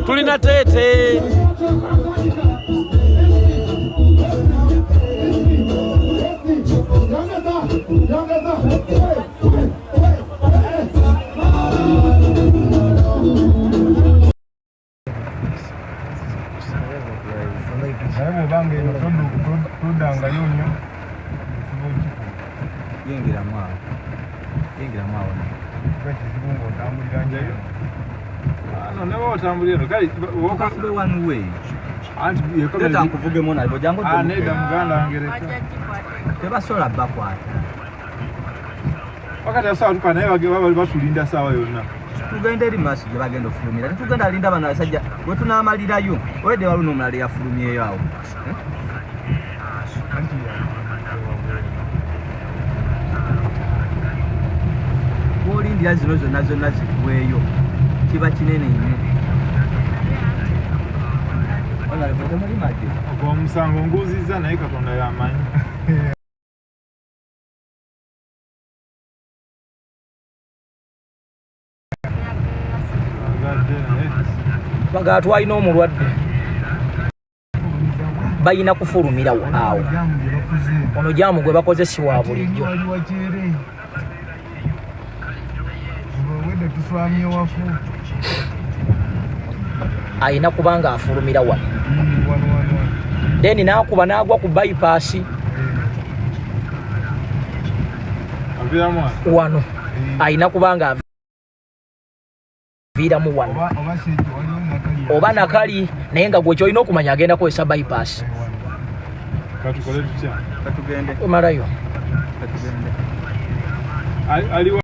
Tuli Nateete. Wakati sawa tupa naye baba basulinda sawa yonna tugenda eri maaso gye bagenda ofulumira tetugenda alinda bano abasajja bwe tunaamalirayo obedde waliwo omulala yafulumyeyo awo bw'olindira zino zonna zikuweeyo kiba kinene nnyo ogwo omusango nguuzizza naye Katonda y'amanyi baga twalina omulwadde bayina kufulumira awo ono jamu gwe bakoze si wa bulijjo ayina kubanga afulumira wano then nakuba nagwa ku bypass wano ayina kubanga viramu wano oba nakali naye nga gwe kyolina okumanya agenda kwesa bypass katukole tutya katugende omalayo aliwa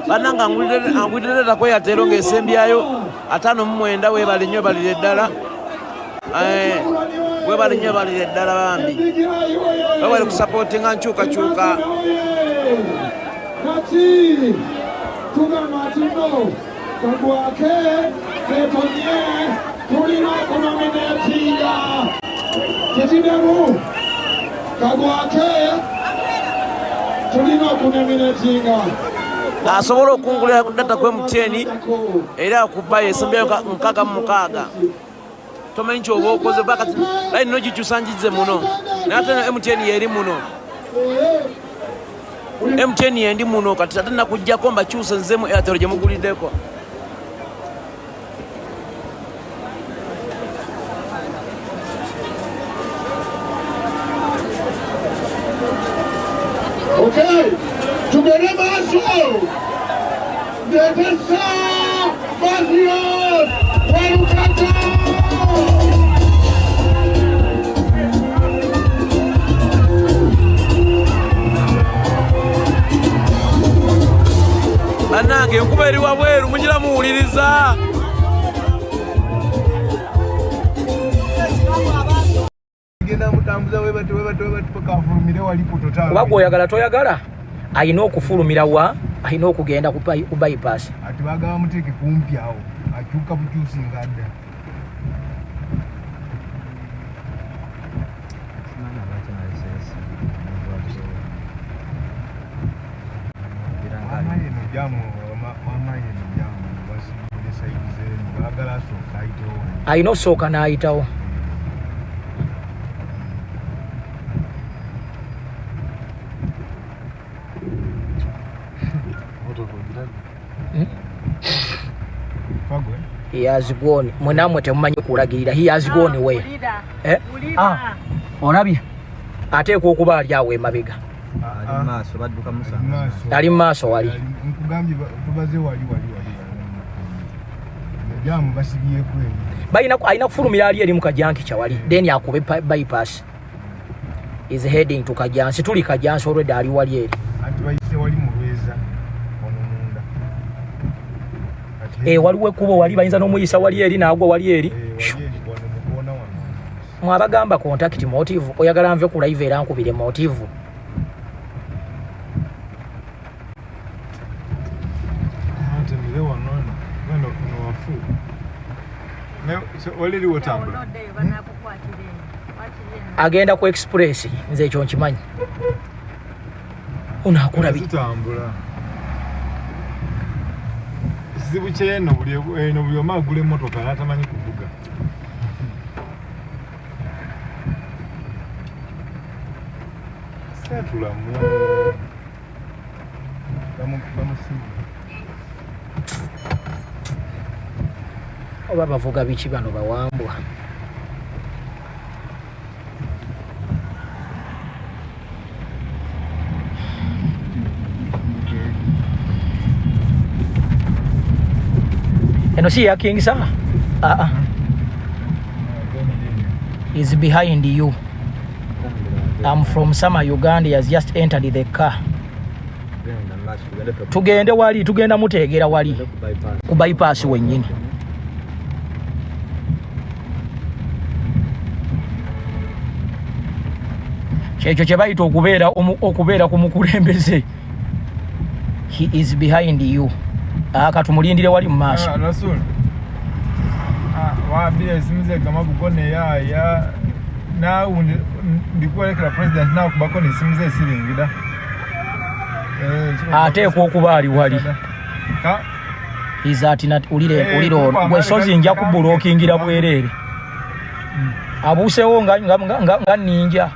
Bananga angwidde ko yatero ngesembyayo 5 webale nnyo balire ddala webale nnyo balire ddala bambi bawale kusupportinga nkyukakyuka asobola okungulira data kwe muteni era akubaye esembyayo 6 tomanyi kyoba okoze bakati line no gikyusangize muno nate MTN yeri muno MTN yendi muno kati ate nakujjako mbakyuse nzemu Airtel gye muguliddeko Okay, tugere maaso Nateete Barrios Walukata banange enkuba eri wabweru mugira muwuliriza kuba gwoyagala toyagala ayina okufulumira wa ayina okugenda ku bypass ati bagaba muteeke kumpi awo akyuka bukyusi nga adda ayina osooka n'ayitawo he has gone mwenamwe temumanyi kulagirira he has gone away Olabye ateekwa okuba ali awo emabega ali mu maaso wali alina kufulumira ali eri mu Kajanki kyawali then akube bypass is heading to Kajansi. Tuli Kajansi already ali wali eri waliwo ekkubo wali bayinza n'omuyisa wali eri naagwa wali eri mwabagamba contact motive oyagala nve ku live era nkubire motive agenda ku express nze ekyo nkimanyi unakulabi kizibu kyeno buli omu agula emmotoka n'atamanyi kuvuga setulamu oba bavuga biki bano bawambwa eno si ya King Sir is behind you. I'm from Sama, Uganda. He has just entered the car. Tugende wali, tugenda mutegera wali ku bypass wenyini. Kyekyo kye bayita okubeera ku mukulembeze. He is behind you. Katumulindire wali mu maaso. Waambie simuze kama bukone ya na ndikuwelekera president na kubako ni simuze siringida ateekwa okuba ali wali izatina ulire gwe sozi nja kubulookingira bwereere abuusewo nga ninja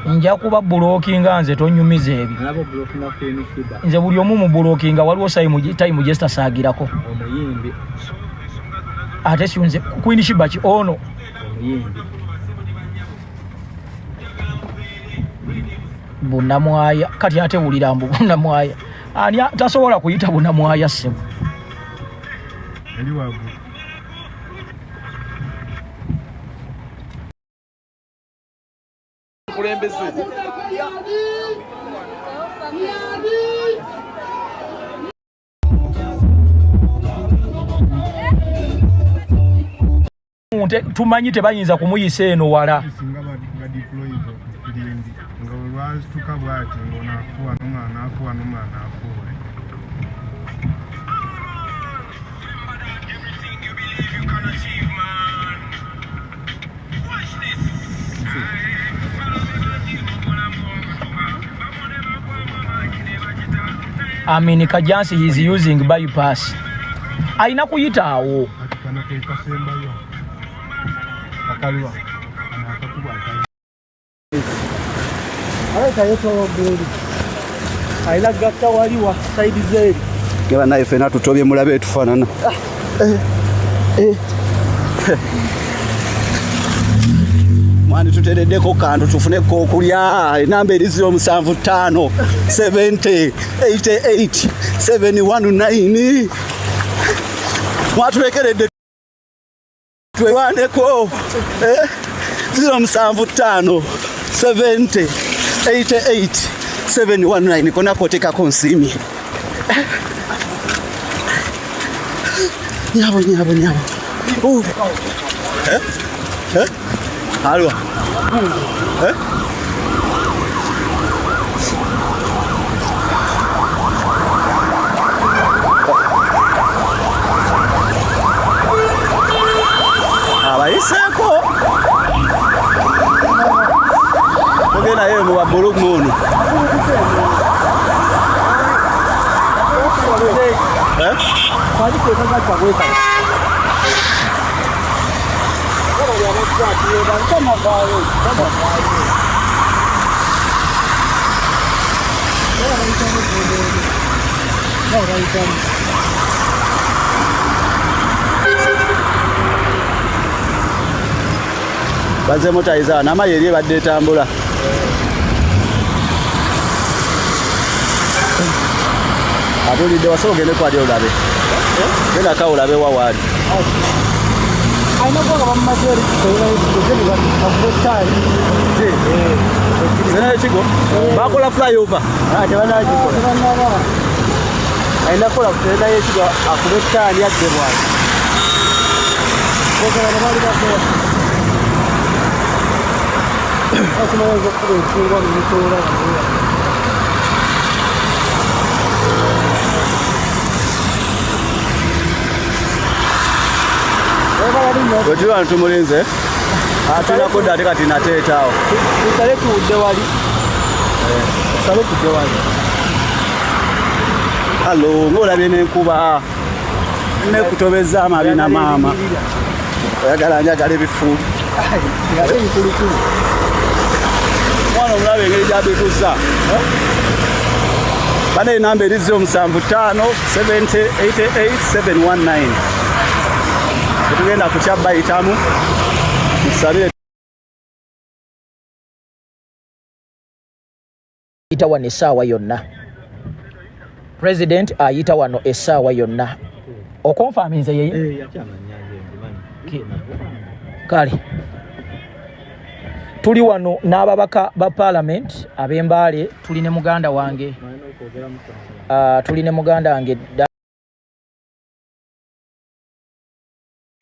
nja kuba bulookinga nze tonyumiza ebyo nze buli omu mu bulookinga waliwo time gye sitasaagirako ate siunze Queen Shiba ki ono bunamwaya kati ate wulira mbu bunamwaya ani tasobola kuyita bunamwaya ssebo tumanyi tebayinza kumuyisa eno wala I mean Kajansi he is using bypass aina kuyita awo aina gatta waliwa side zeri keba naye fena tutobye mulabe tufanana mwani tutereddeko kantu tufuneko okulya enamba eriziro 75 70 88 719 mwatulekeredde twewandeko 075 70 88 719 kona kotekako nsimi nyabo alwa abayiseko togenda yewe mu babulu muno baze motayiza nama yeri badde tambula abulidde wasogende kwali olabe genda ka olabe wawali aina kwa kama majeri kusema bakutali nene chigo bakola flyover tebana aina kola kutenda yechigo akubetali yadde bwana koka na mali bako atumaweza kuchungwa mitola Ojiwa ntumulinze atuna koda ate kati Nateete awo tutale tudde wali tutale tudde wali allo ngolabye n'enkuba nekutobeza amabina maama oyagala njagala ebifu mwana omulabe engeri gyabikusa bane enamba erizo 75 70 88 719 tugenda kukyabba itamu tusabire ita wano essaawa yonna president ayita wano essaawa yonna okonfaminze yeye kale tuli wano n'ababaka ba parliament ab'embaale tuli ne muganda wange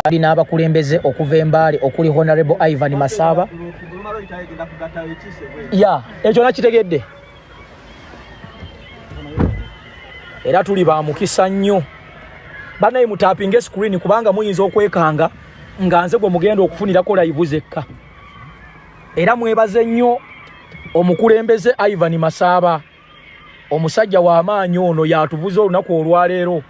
ali n'abakulembeze okuva embaale okuli Honorable Ivan Masaba ya ekyo nakitegedde era tuli ba mukisa nnyo banayi mutapinge screen kubanga muyinza okwekanga nga nze gwe mugenda okufunirako live zekka era mwebaze nnyo omukulembeze Ivan Masaba omusajja wa maanyi ono yatuvuze olunaku olwaleero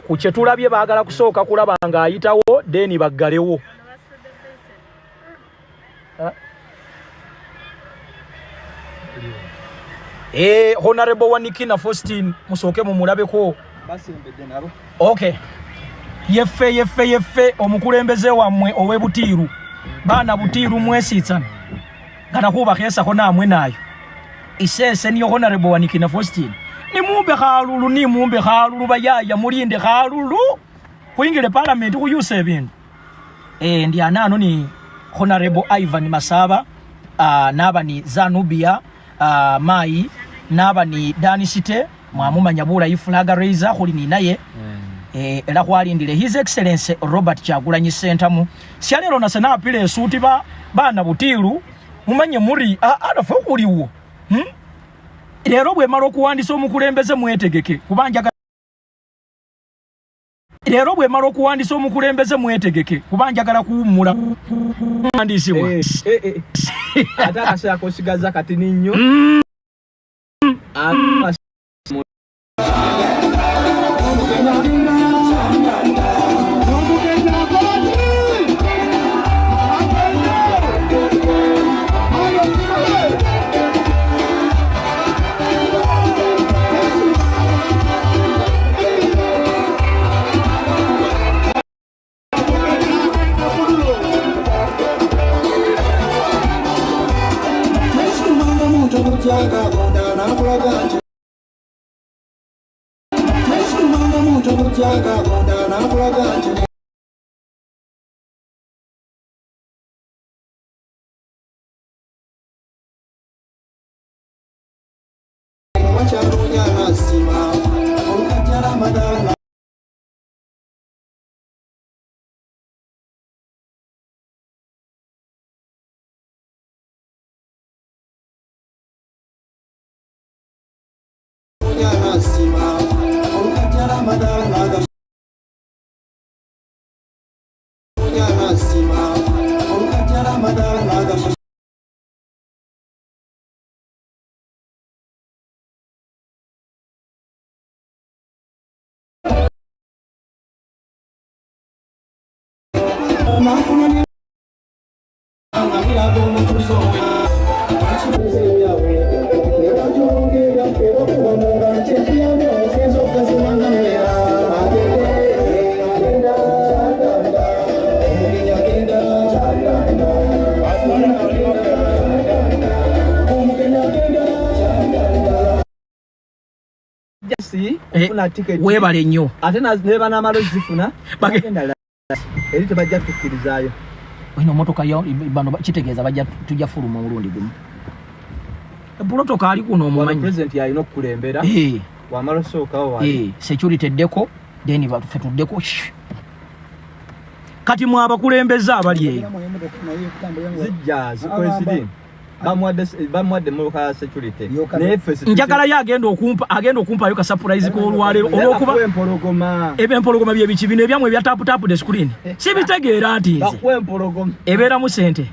ku kye tulabye baagala kusooka kulaba nga ayitawo deni baggalewo Honorable Wanikina Faustin musooke mumulabeko okay yeffe omukulembeze wammwe ow'ebutiiru baana butiiru mwesiitsana gana kuba keesako naamwe naayo isese niyo Honorable Wanikina Faustin nimumbe khalulu bayaya mulinde khalulu kuingile parliament kuyusa ebintu ndi anano ni Honorable Ivan Masaba naba ni Zanubia mai naba ni Danisite mwamumanya bula flag raiser khuli ni naye era kwalindile His Excellency Robert Kyagulanyi Ssentamu syalero na sena apile suti bana butiru mumanye muri alafu kuliwo lero bwe maro kuwandisa omukulembeze mwetegeke kubanjagala kuwumula andisibwa ataka shako shigaza kati ninyo funa ticket webale nnyo ate neba n'amalo zifuna bagenda eri tebajja tukirizaayo ino motoka yo bano kitegeeza bajja tujja fuluma mulundi gumu bulotoka ali kuno omumanyi president yalina okukulembera wamala osookawo wali security eddeko then batufe tuddeko kati mwabakulembeza abali eyo zijja zikwesiri bamwadde muluka security njagala yo agenda okumpayo ka surprise k'olwaleero olwokuba empologoma bye biki bino ebyamwe ebya tapu the screen sibitegeera nti ebeeramu sente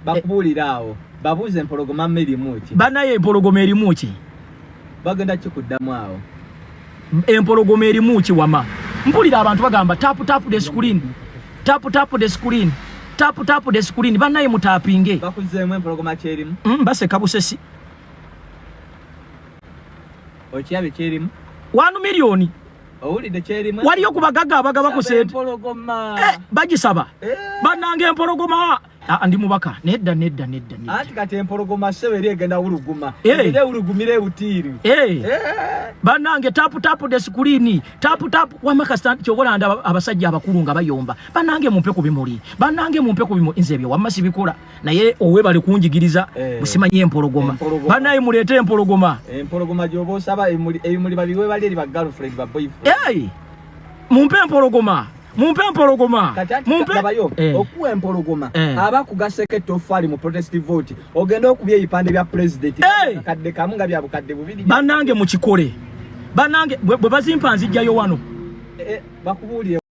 bakubuulira awo babuuze empologoma erimu ki banaye empologoma erimu ki bagenda kikuddamu awo empologoma erimu ki wama mpulira abantu bagamba tapu the screen tapu the screen tapu the screen banaye mutapinge bakuzeemu empologoma kyerimu baseka busesi okyabe kyerimu 1 million owulidde kyerimu waliyo ku bagagga abagaba ku sente bagisaba banange empologoma ndi mubaka nedda anti kati empologoma sebe eri egenda wuluguma ere wulugumire butiiri banange tapu the screen tapu wamaka stand kyobolanda abasajja abakulu nga bayomba banange mumpe ku bimuli nze ebyo wamma sibikola naye owe bali kunjigiriza busimanyi empologoma banaye mulete empologoma gyoba osaba ebimuli babiwe bali eri ba girlfriend ba boyfriend mumpe empologoma bayo okuwa empologoma abakugaseko ettoffaali mu protest vote ogenda okubya ebipande bya president kadde kamu nga byabukadde bubiri banange mukikole banange bwe bazimpa nzijjayo wano bakubuulire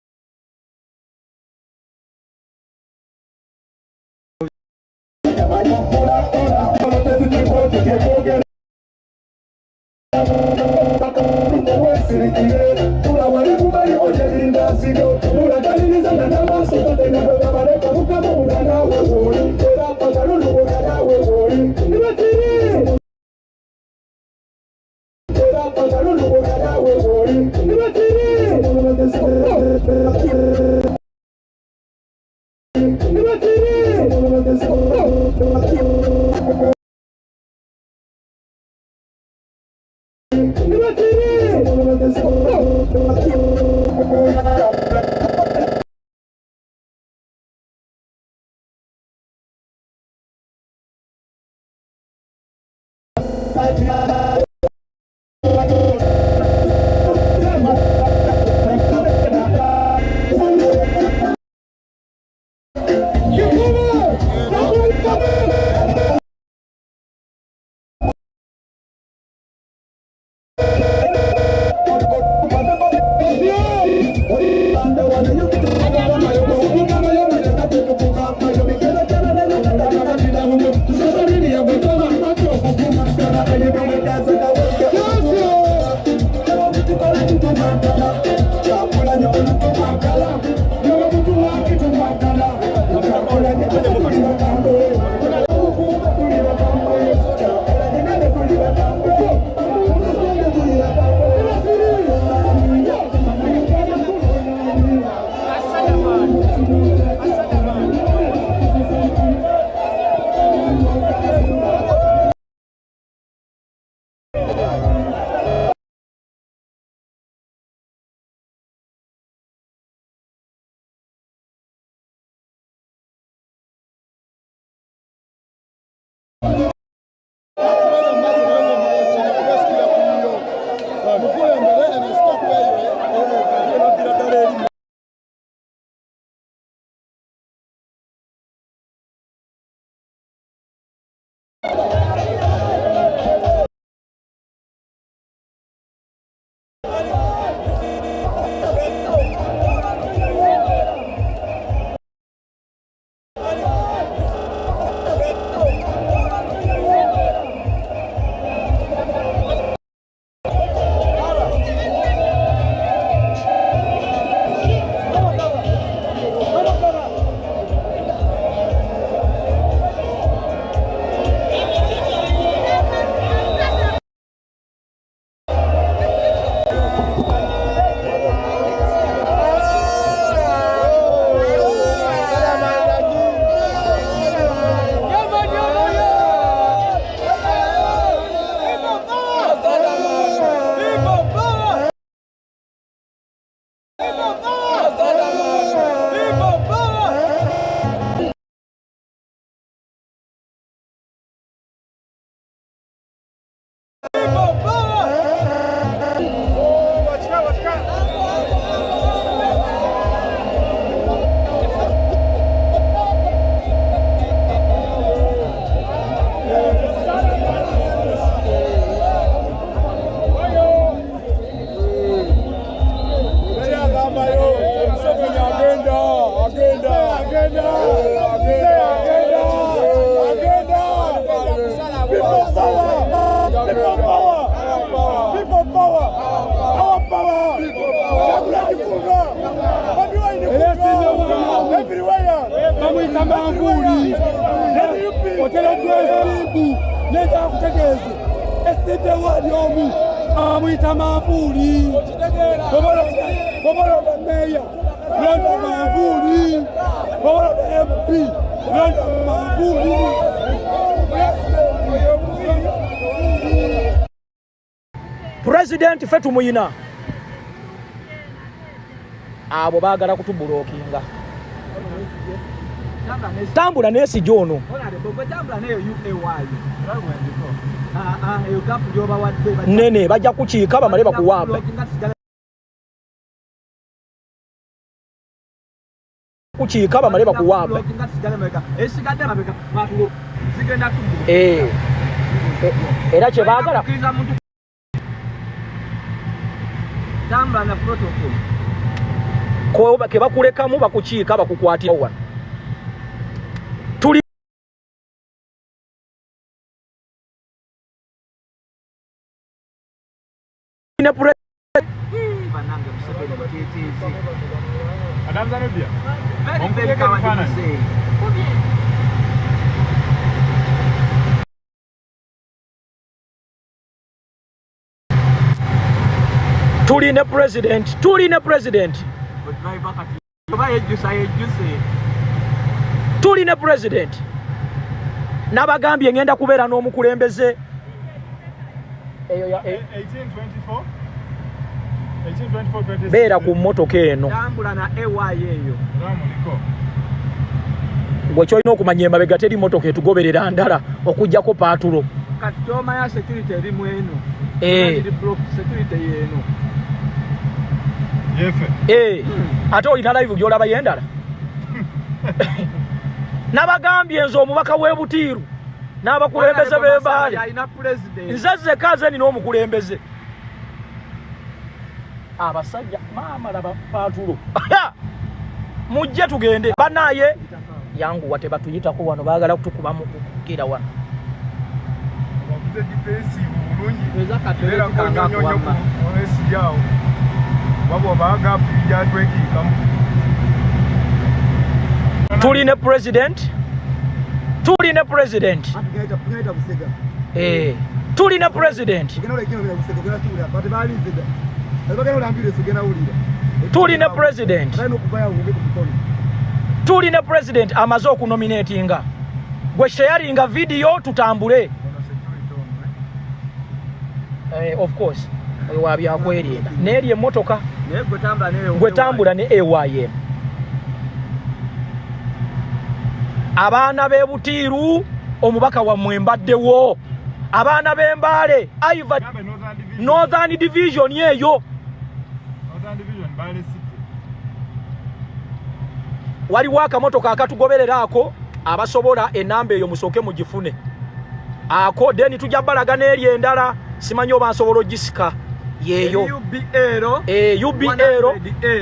President fetu muyina abo baagala kutubulookinga tambula nesi jono nene bajja kukiika bamale bakuwamba kukiika bamale bakuwamba era kye baagala tambula na protocol ko ke bakulekamu bakukiika bakukwatira wano tuli ne banange msebele kitezi adamza nobia ompeleka kafana tuli ne president tuli ne president nabagambye ngenda kubeera n'omukulembeze eyo ya 1824 beera ku mmotoka eno tambula na AY eyo gwe kyolina okumanya emabega teri mmotoka etugoberera ndala okujjako paatulo kati tomanya security eri mu eno security yeno ate olina live gyolaba yendala nabagambye nze omubaka w'ebutiiru n'abakulembeze b'embaale nze zekaze nina omukulembeze abasajja maama laba paatulo mujje tugende banaye yangu wate batuyitako wano baagala kutukuba mu kukira wano tuli ne president tuli ne president amaze okunominatinga gwe sharinga video tutambule of course wabyakwerinda nerye motoka gwe tambula ne AYM abaana b'ebutiiru omubaka wa mwembaddewo abaana b'embaale aiva northern division yeyo waliwo akamotoka akatugobereraako abasobola enamba eyo musooke mugifune ako deni tujja balaga n'eri endala simanyi oba nsobola ogisika yeeyo UBL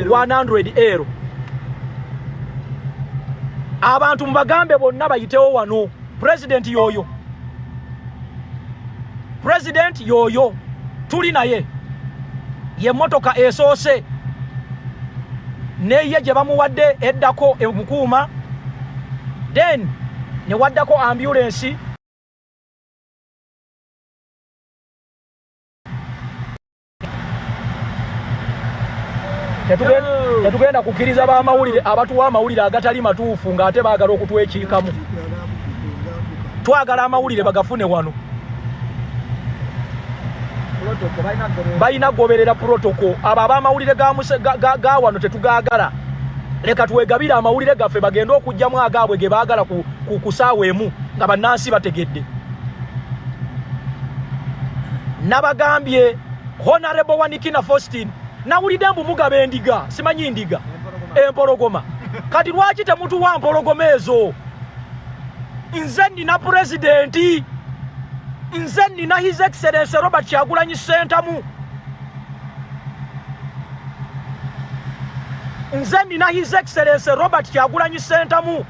100 abantu mubagambe bonna bayitewo wano president yoyo tuli naye ye motoka esoose neye gye bamuwadde eddako emukuuma then ne waddako ambulance tetugenda kukkiriza b'amawulire abatuwa amawulire agatali matuufu ng'ate baagala okutwekiikamu twagala amawulire bagafune wano balina goberera protocol abo abamawulire ga wano tetugagala leka tuwegabira amawulire gaffe bagenda okujjamu agaabwe ge baagala ku ssaawa emu nga bannansi bategedde. Nabagambye Honorable Wanikina Faustin nawulidde mbu mugaba endiga simanyi ndiga empologoma kati lwaki temutuwa mpologoma ezo? Nze nina presidenti, nze nina His Excellency Robert Kyagulanyi Ssentamu, nze nina His Excellency Robert Kyagulanyi Ssentamu.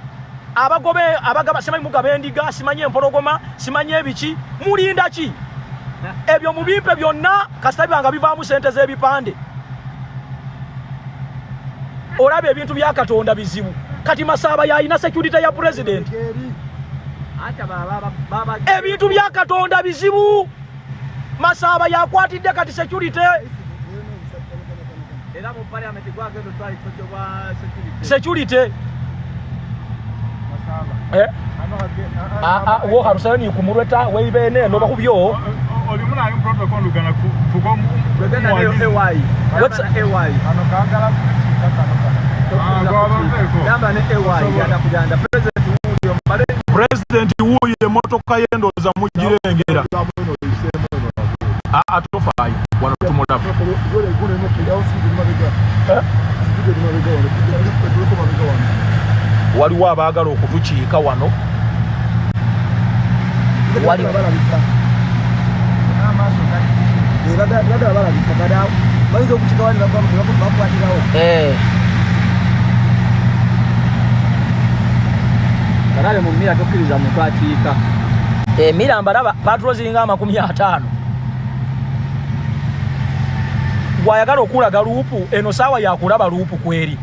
Abagaba simanyi mugaba endiga simanyi empologoma simanyi ebiki mulinda ki? Ebyo mubimpe byonna kasita banga bivaamu sente z'ebipande. Olabe ebintu bya Katonda bizibu. Kati Masaba yalina security ya president. Ebintu bya Katonda bizibu. Masaba yakwatidde kati security. Era mu parliament gwagendo twali kujja security. Masaba. Wo harusani kumureta weibene no bakubyo. Olimuna ayo protocol lugana kuko begana AY. What's AY? Ano kangala Yamba ne AY yanda kujanda President wuyo emotoka yendoza mujirengera. Atofai wano tumula. Waliwo abaagala okutukiika wano. Wali Karale mu mira tokkiriza muntu atiika. Mira mbalaba patrols nga 50. Wayagala okulaga luupu eno sawa ya kulaba luupu kweri.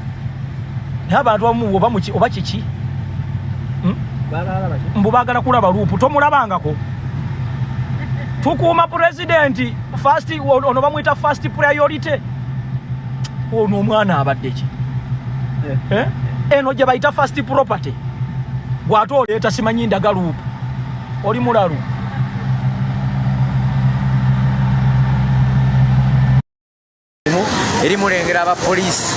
N'abantu abamu oba kiki? Mbubagala kulaba luupu tomulabangako. Tukuuma president first ono bamwita first priority. Ono omwana abadde ki? Eno gye bayita first property. Bw'ate oleeta simanyi ndaga luupu. Oli mulalu. Eri mulengera aba police.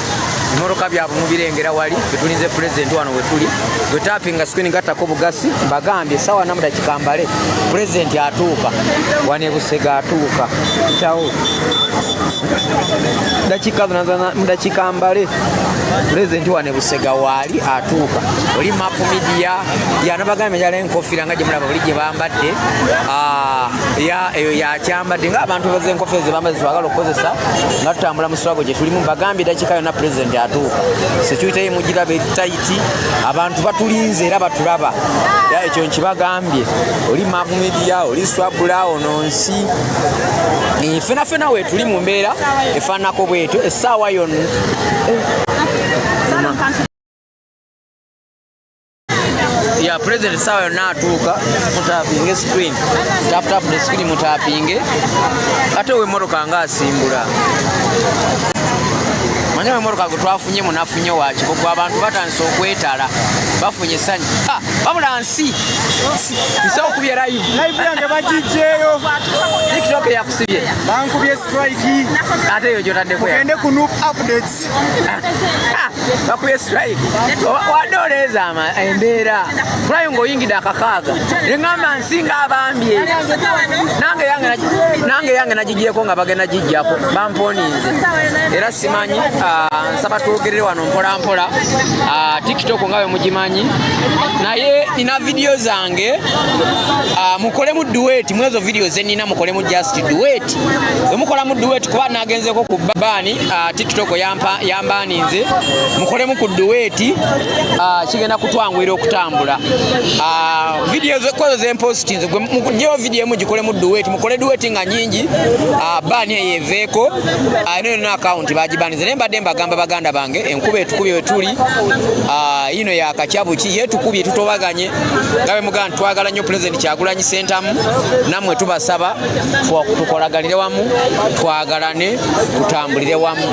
Imoroka byabwe mubirengera wali tulinze president wano wetuli gwe tapping screen gatako bugasi bagambye sawa na muda kikambale president atuuka wane busega atuuka chao dakika zanazana muda kikambale president wane busega wali atuuka oli map media yana bagambye yale enkofira ngaje mulaba buli gye bambadde eyo ya kyambadde nga abantu baze enkofira ze bambadde twagala okozesa nga tutambula mu swago gye tulimu bagambye dakika yona president atuuka security ye mugira be tight abantu batulinze era batulaba ya ekyo nkibagambye oli map media oli swabula ononsi fena we tuli mu mbeera efanako bwetu essaawa yonna ya president sawa yonna atuuka mutapinge screen tap the screen mutapinge ate we moroka nga asimbula Manya moroka gutwafunye munafunye wachi kuko abantu batanso okwetala bafunye sanyi bamulansi isa okubya live yange bajijeyo TikTok yakusibye bankubye strike ate yo jotande ko ende ku noob updates bakubye strike wadoleza ama endera fly ngo yingida akakaga ngamba nsinga abambye nange yange najigiye ko nga bagena jijjako bamponinze era simanyi nsaba twogerere wano mpola TikTok ngawe mugimanyi naye nina video zange mukole mu duet mwezo video ze nina mukole mu just duet mukola mu duet kuba nagenzeko ku babani TikTok yambaninze mukole mu ku duet kigenda kutwangwira okutambula video zo kozo ze posting mukujeo video mugikole mu duet mukole duet nga nyingi bani yeveko eno na account bajibanize nemba demba gamba baganda bange enkuba etukubye wetuli ino ya Kakyabuki yetukubye tutobaganye gabe muganda twagala nnyo President Kyagulanyi Ssentamu namwe tubasaba tukolaganire wamu twagalane tutambulire wamu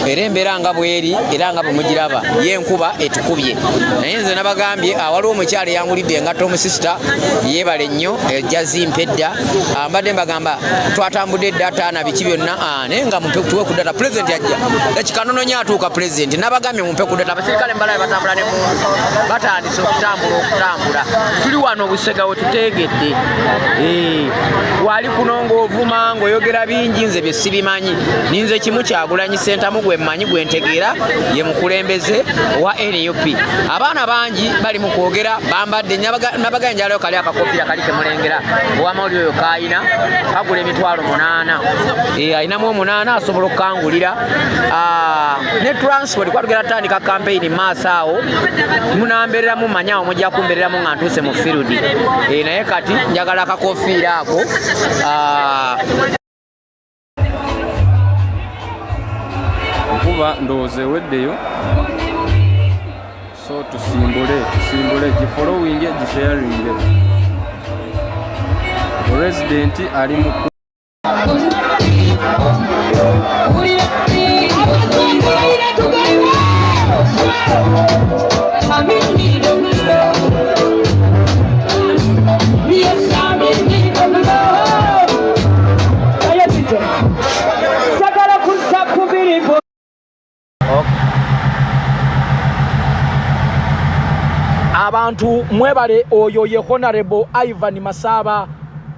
era embeera nga bweri era nga bwemugiraba yenkuba etukubye naye nze nabagambye waliwo omukyala eyangulidde engatta omusisita yebale nnyo ejazimpedda mbadde mbagamba twatambudde eddata na biki byonna naye nga mumpe tuwe ku data President yajja dakikanono nnyo atuuka President nabagambye mumpe ku data abasirikale mbalabe batambula ne muntu batandise okutambula tuli wano Busega we tutegedde wali kuno ng'ovuma ng'oyogera bingi nze bye sibimanyi ninze kimu Kyagulanyi Ssentamu gwe mmanyi gwe ntegeera ye mukulembeze wa NUP abaana bangi bali mu kwogera bambadde nabagambye njalayo kali akakofira kali temulengera owamawulire oyo kayina kagula emitwalo 8 ayinamu 8 asobola okukangulira ne transport kwatugera tandika campaign maaso awo munambereramu manyawo mujja kumbereramu nga ntuuse mu field naye kati njagala akakofiira ako kuba ndowooza eweddeyo so tusimbule gifollowinge gisharinge President ali mu abantu mwebale oyo ye Honorable Ivan Masaba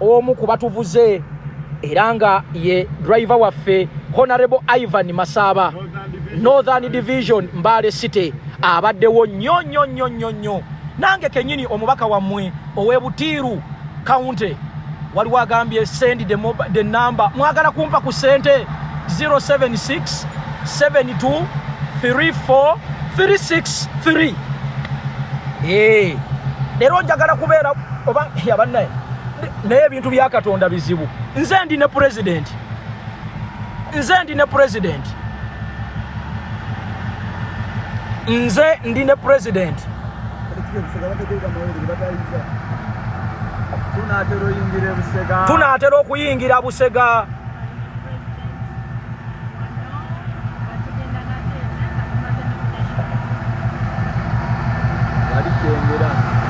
omu kubatuvuze era nga ye driver waffe Honorable Ivan Masaba Northern Division Mbale City abaddewo nnyo nange kenyini omubaka wammwe ow'Ebutiiru County waliwo agambye send the number mwagala kumpa ku sente 076 72 34 363 lero njagala kubeera oba yabannaye naye ebintu bya Katonda bizibu nze ndi ne President nze ndi ne President tunatera okuyingira Busega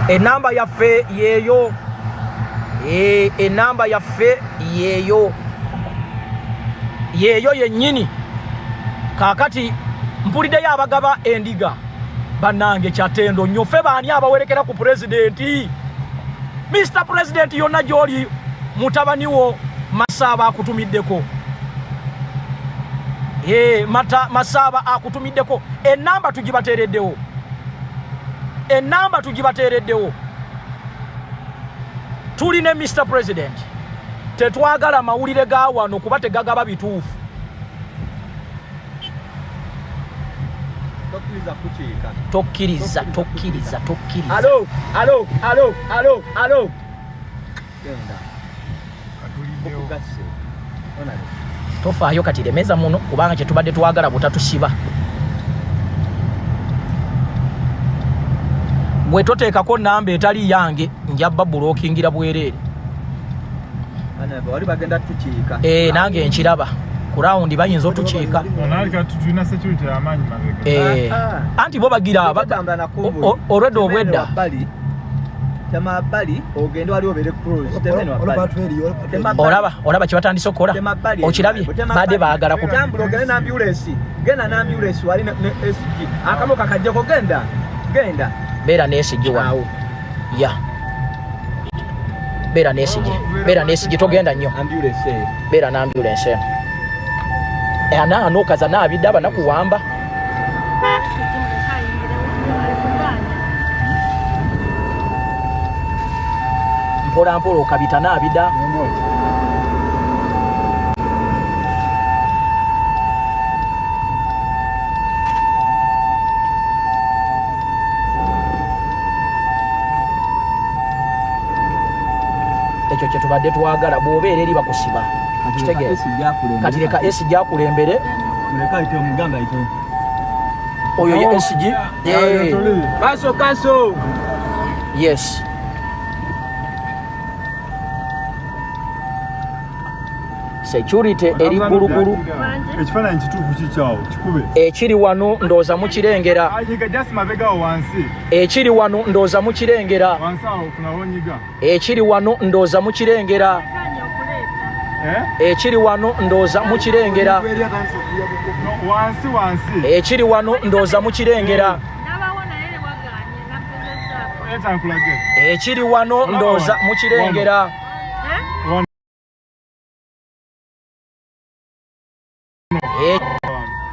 enamba yaffe yeeyo enamba yaffe yeeyo yennyini kakati mpuliddeyo abagaba endiga bannange Kyatendo nnyo ffe baani abawerekera ku Presidenti Mr. President yonna gy'oli mutabani wo Masaba akutumiddeko Masaba akutumiddeko enamba tugibateereddewo tuli ne Mr. President tetwagala mawulire ga wano kuba tegagaba bituufu tokkiriza alo tofaayo kati lemeza muno kubanga kyetubadde twagala butatusiba bwe toteekako namba etali yange njabba bulookingira bwereere nange nkiraba ku rawundi bayinza otukiika anti bo bagira olwedde obwedda olaba kyebatandise okukola okirabye badde baagala beera neesigi wawo beera neesigi togenda nnyo beera n'ambulensi eno anookaza naabidde abanakuwamba mpola okabita naabida ekyo kyetubadde twagala bw'obeera eri bakusiba kitegeeza kati leka esi gyakulembere oyo ye SG kaso yes security eri gulugulu ekifaananyi kituufu kikyawo kikube ekiri wano ndooza mukirengera just mabegawo wansi ekiri wano ndooza mukirengera wansi awo ofunawo nyiga ekiri wano ndooza mukirengera ekiri wano ndooza mukirengera wansi ekiri wano ndooza mukirengera ekiri wano ndooza mukirengera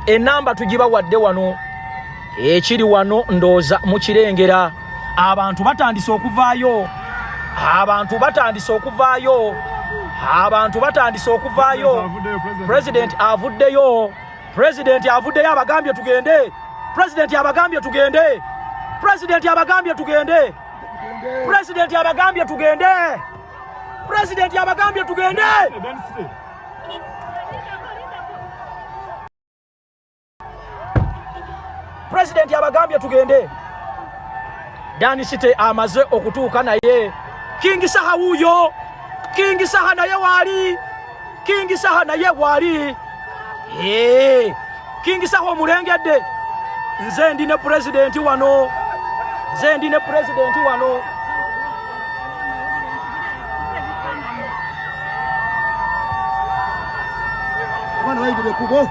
enamba tugibawadde wano ekiri wano ndooza mukirengera abantu batandise okuvaayo president avuddeyo abagambye tugende president abagambye tugende president abagambye tugende Nateete amaze okutuuka naye King Saha wuyo King Saha naye wali King Saha omulengedde nze ndi ne president wano mwana waigire kubo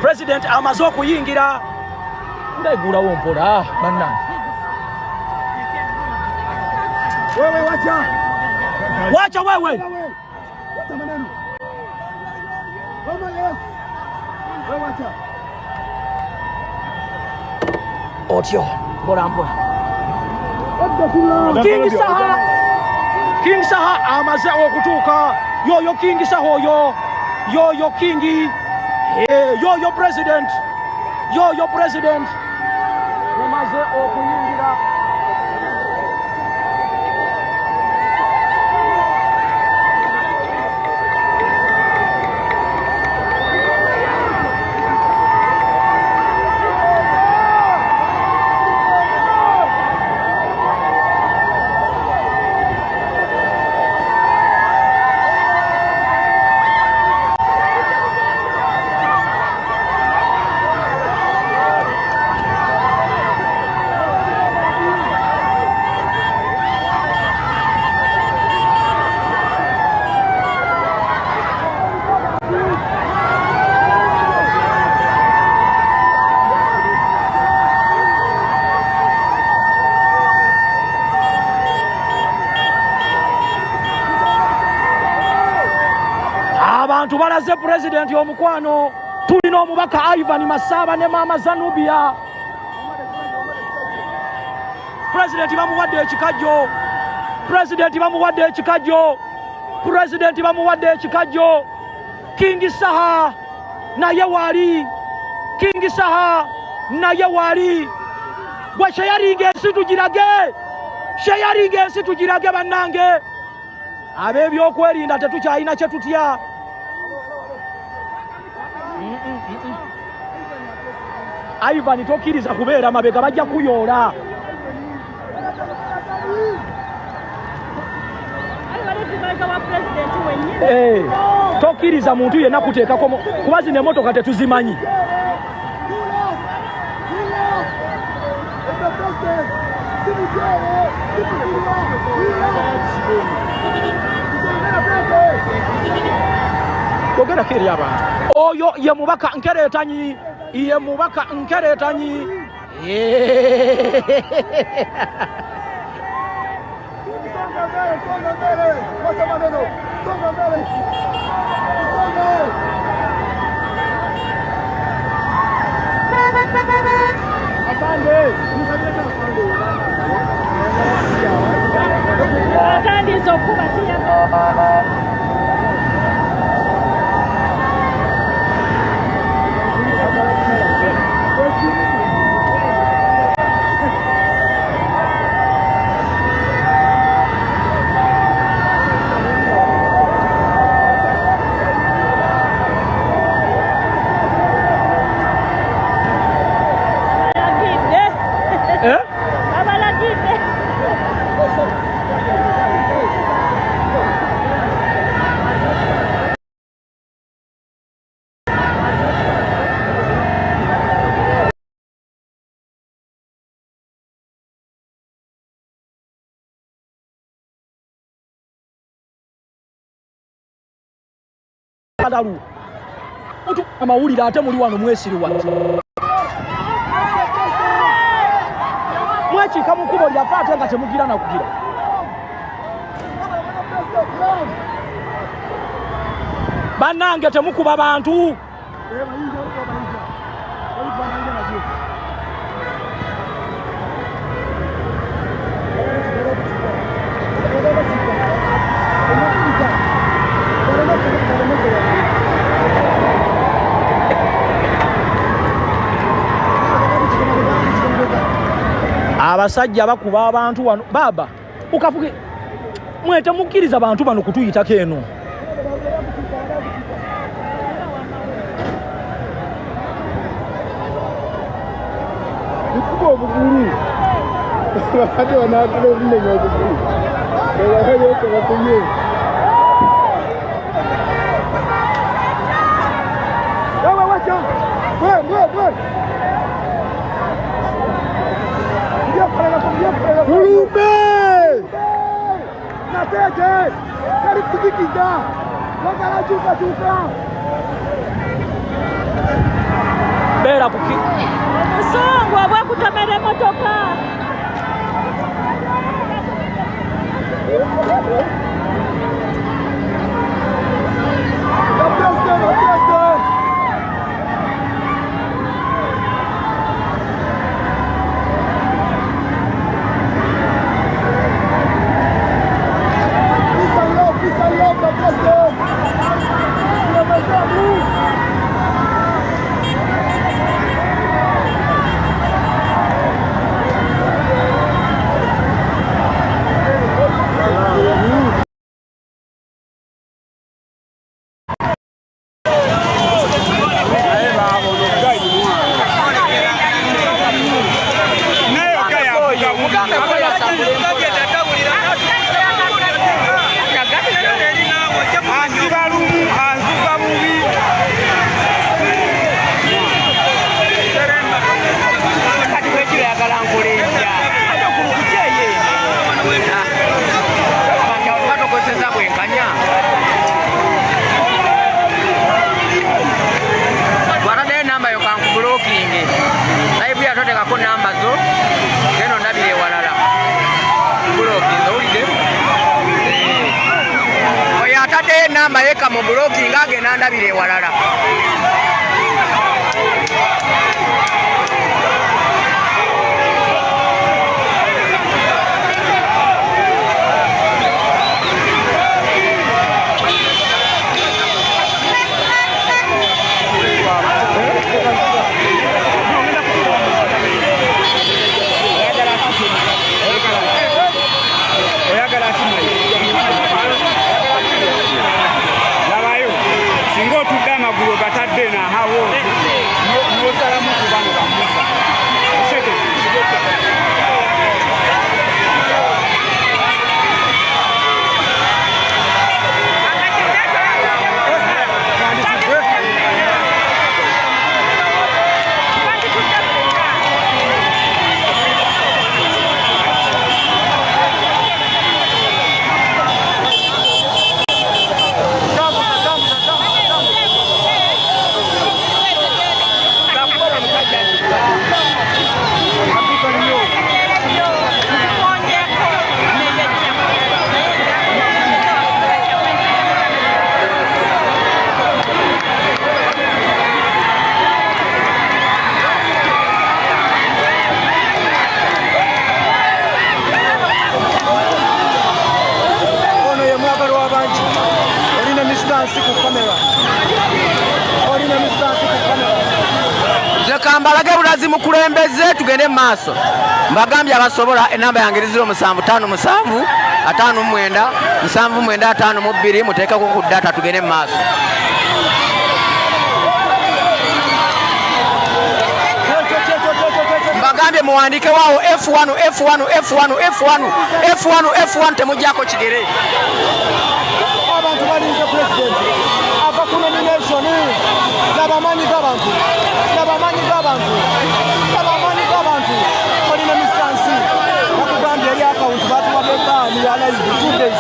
president amaze okuyingira ndayigulawo mpola bannange wewe wacha wewe otyo mpola King Saha amaze okutuuka yoyo King Saha oyo yoyo King yoyo president amaze okuyingira abantu balaze president omukwano tulina omubaka Ivan Masaba ne mama Zanubia president bamuwadde ekikajjo King Saha naye wali gwe sheyaringa ensi tugirage bannange ab'ebyokwerinda tetukyalina kye tutya Ivan tokkiriza kubeera mabega bajja kuyoola tokkiriza muntu yenna kuteekako kuba zino emmotoka tetuzimanyi ogera kiri abantu oyo ye mubaka nkeretanyi Kadalu. Utu amawulira ate muli wano mwesiriwa. Mwekika mukubo lyafa ate nga temugira na kugira. Banange temukuba bantu. Abasajja bakuba abantu wano baba ukavuge mwete mukiriza abantu bano kutuyitako eno. Ukubo obugulu bakati wanakula obunenya obugulu ebakayoka batumye ewe wacha bwe Kulube! Nateete! Kari kuzikiza! Wakala chuka! Bera kuki. Songo abwa kutamere motoka. Namba yeka mu blocking agenda ndabire walala. Kambalage bulazi mukulembeze tugende maaso. Mbagambye abasobola enamba yange 0757 59 59 muteeka ku data tugende maaso. Mbagambye muwandike wao F1 temujjako kigere. Abantu balinze president abakuna nomination n'abamanyi g'abantu balina mistansi bakugambye eri akawunti batuwadde ya live 2 days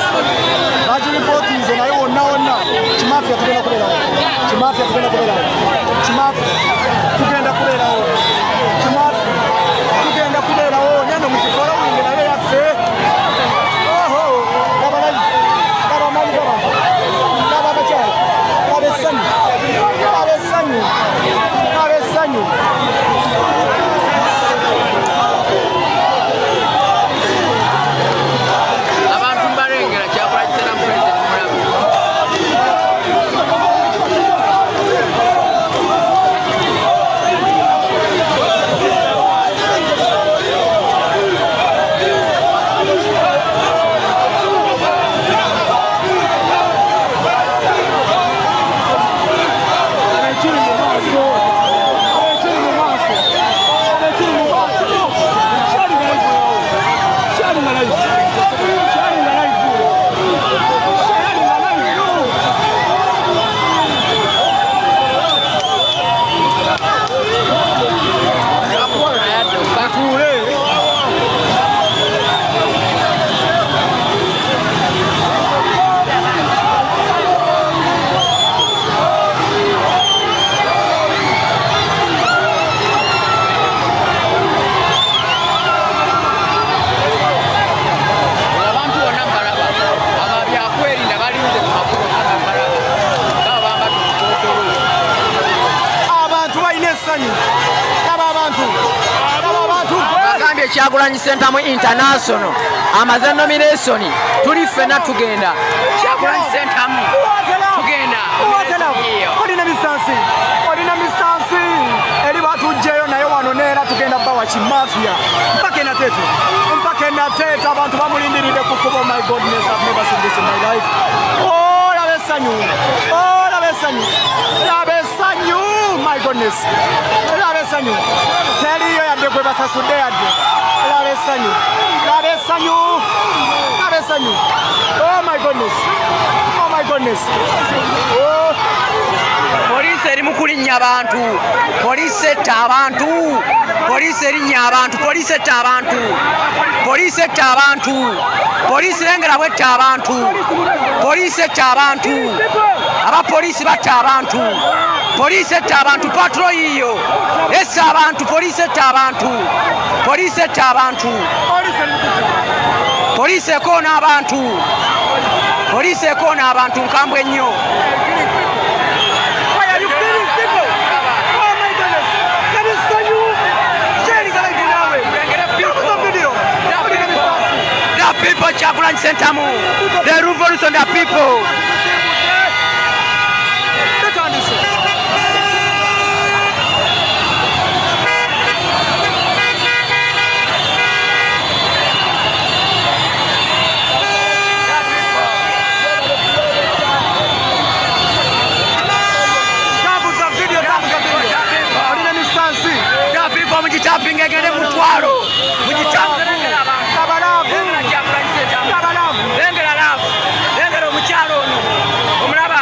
bagiripotinze naye wonna kimafya tugenda kubeerawo. Chimafia tugenda kuberawo. Chimafia tugenda kuberawo. Chimafia tugenda kuberawo. Nyano mukifora wingi naye yaffe. Oho, labalai. Labamani babantu. Lababakyala. Labesanyu. Labesanyu. Labesanyu. Abantu mbalengera Kyagulanyi Ssentamu President mulamu. Kyagulanyi Ssentamu International amaze nomination tuli ffenna tugenda Kyagulanyi Ssentamu tugenda olina mistansi eri batujjeyo naye wano neera tugenda bawa Chimafia mpaka Nateete abantu bamulindiridde ku kubo. My goodness, I've never seen this in my life. Oh, labesanyu, my goodness, labesanyu teriyo yadde gwe basasudde yadde. Labesanyu. Oh my goodness. Oh. Poliisi eri mu kulinnya abantu. Poliisi etta abantu. Poliisi lengera bwetta abantu. Poliisi etta abantu. Abapoliisi batta abantu. Poliisi etta abantu. Patro yiyo essa abantu. Poliisi etta abantu. Poliisi ekoona abantu nkambwe nnyo. People Kyagulanyi Ssentamu, the revolution, the people. Mujitapping egende mutwalo. Lengera omukyalo ono omulaba.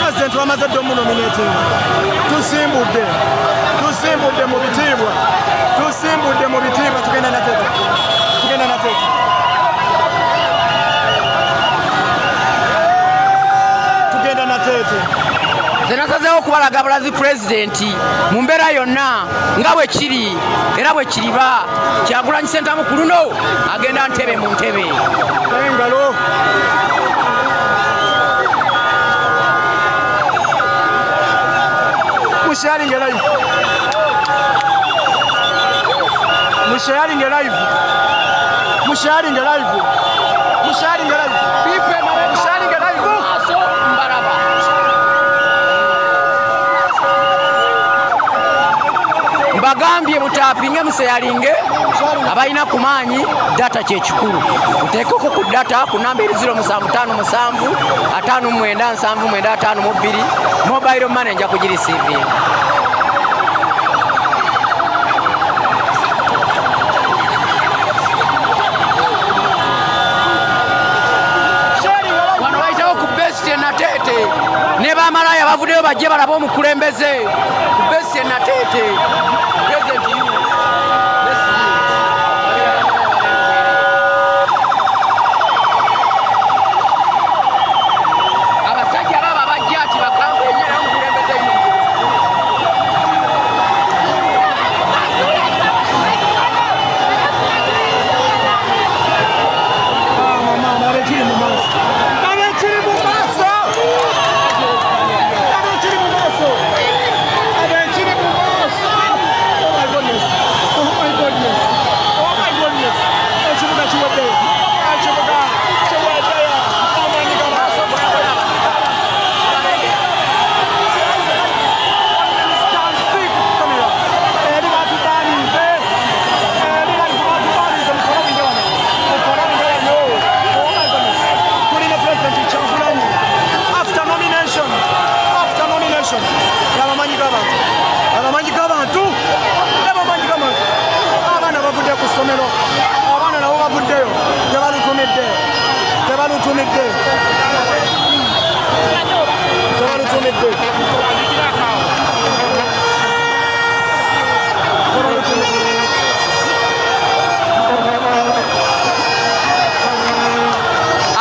President wamaze domu nominating. Tusimbudde mu bitiibwa. Tugenda Nateete. Zenasazeewo okubalaga bulazi pulezidenti mu mbeera yonna nga bwe kiri era bwe kiriba. Kyagulanyi Ssentamu ku luno agenda ntebe mu ntebe. Engalo. Sharing life. Sharing live. Sharing live. Sharing live. Sharing live. Mbaraba. Mbagambye mutapinge museyalinge abalina kumanyi data kyekikulu uteekeko ku data ku namba 07557 597 mobile money nja kugireceive. Wano bayitawo ku Bestie Nateete ne bamalaya bavuddeyo bajje balaba omukulembeze ku Bestie Nateete.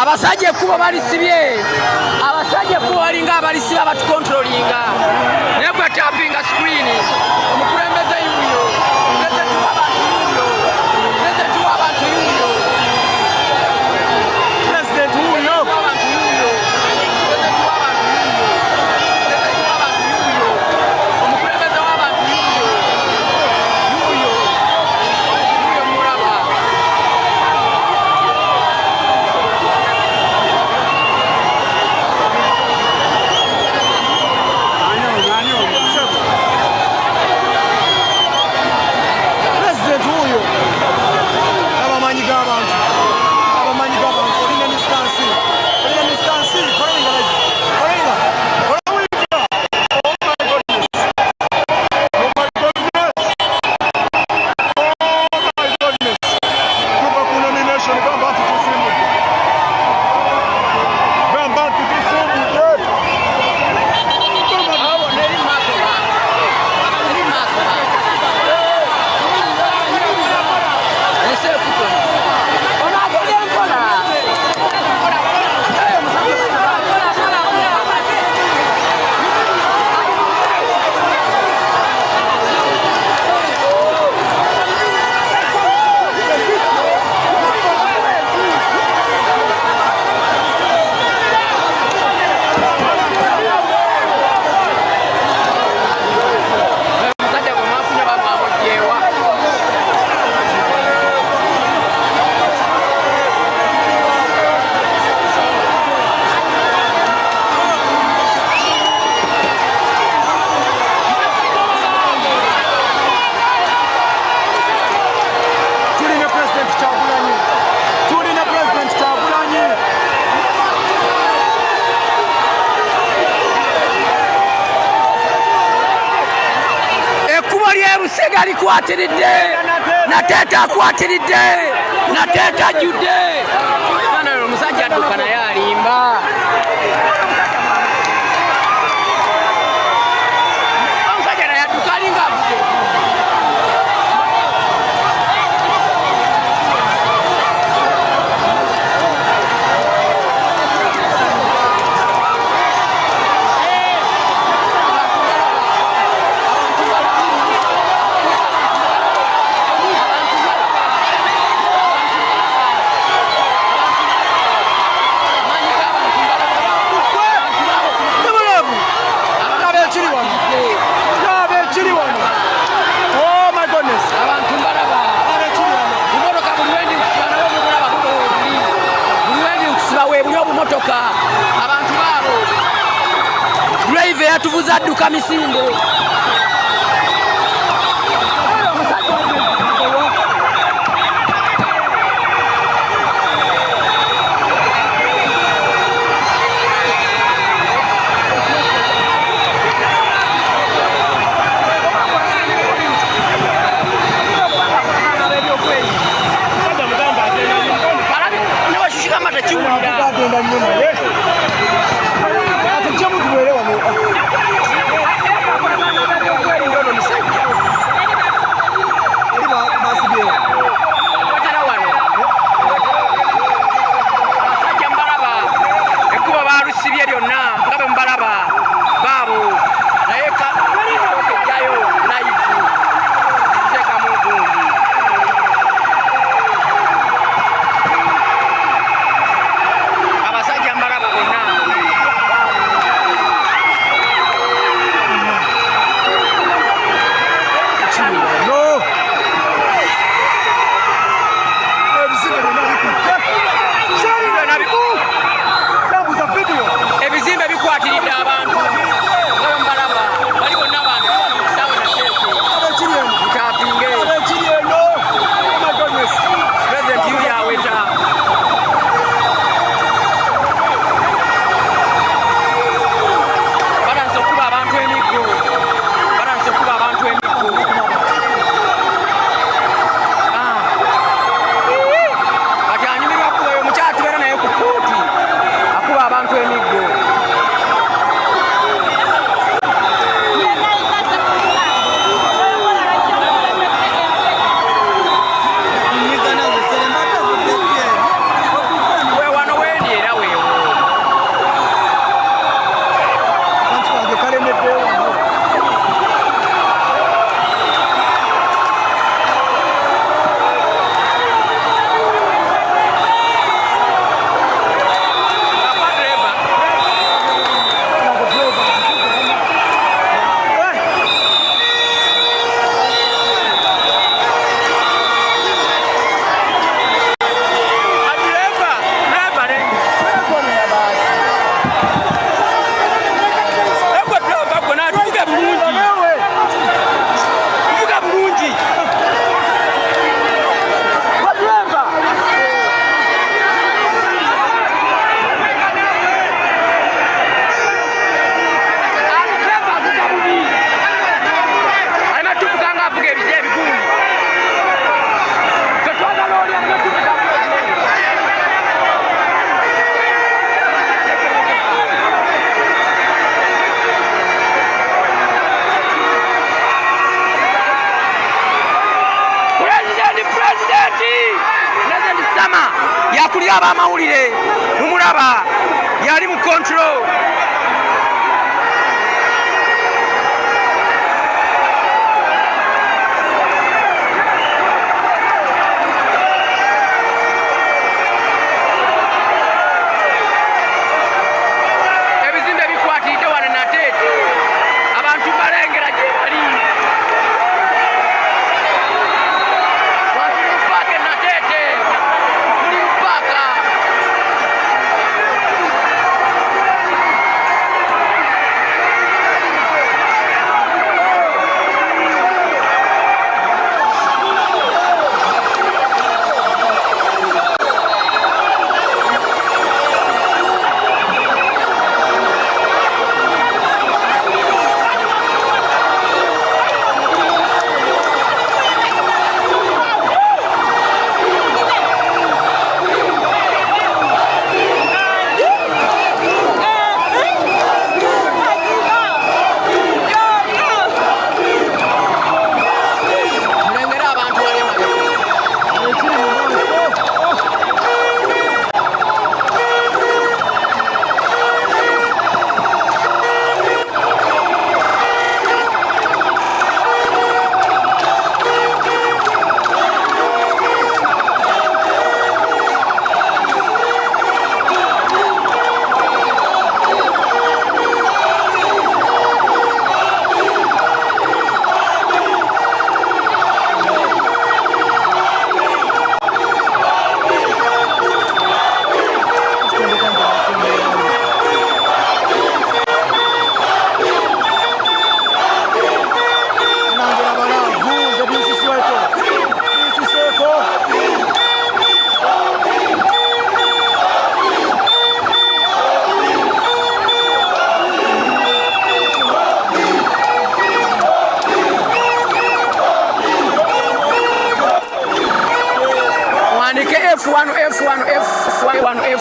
Abasajja kuba balisibye abasajja kuba balinga abalisiba batukontrolinga naye gwe tapinga screen omukulembeze yuyo ndeze tuwa abantu yuyo ndeze tuwa abantu yuyo president yuyo abantu yuyo ndeze tuwa abantu yuyo ndeze tuwa abantu yuyo omukulembeze w'abantu yuyo yuyo yuyo muraba. Akwatiridde Nateete akwatiridde Nateete ajjudde kana omusajja adduka naye alimba omusajja naye adduka alinga avudde yatuvuza adduka misinde. Yakulira abamawulire mumulaba yali mu control. Ebizimbe bikwatidde wano Nateete abantu balengera gye bali.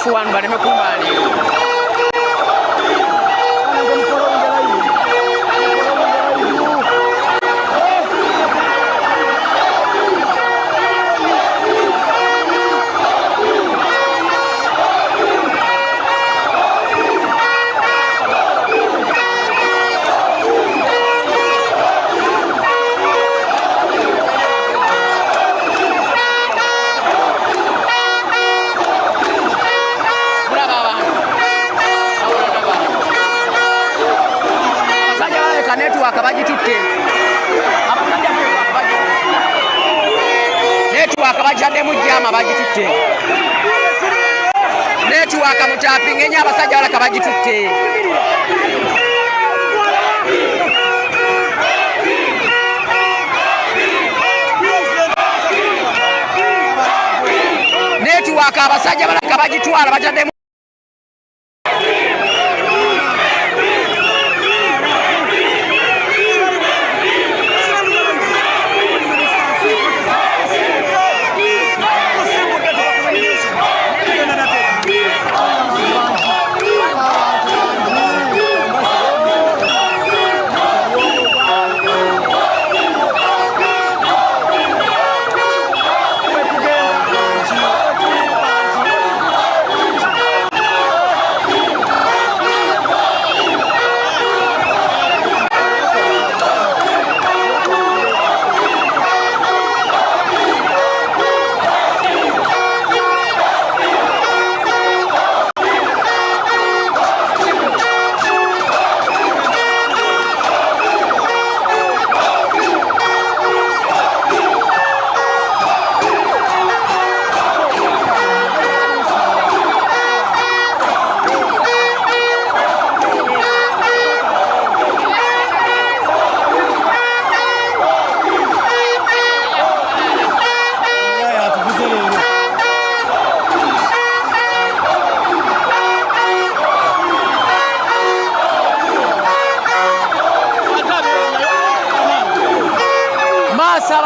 F1 baleme kumbalira. Network abajadde mu jama bagitutte. Network mu tapping enya abasajja balaka bagitutte. Network abasajja balaka bagitwala bajadde mu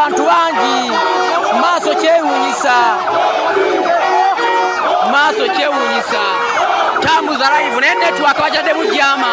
abantu bangi maaso kyewuunyisa tambuza live naye network bajadde mu jama.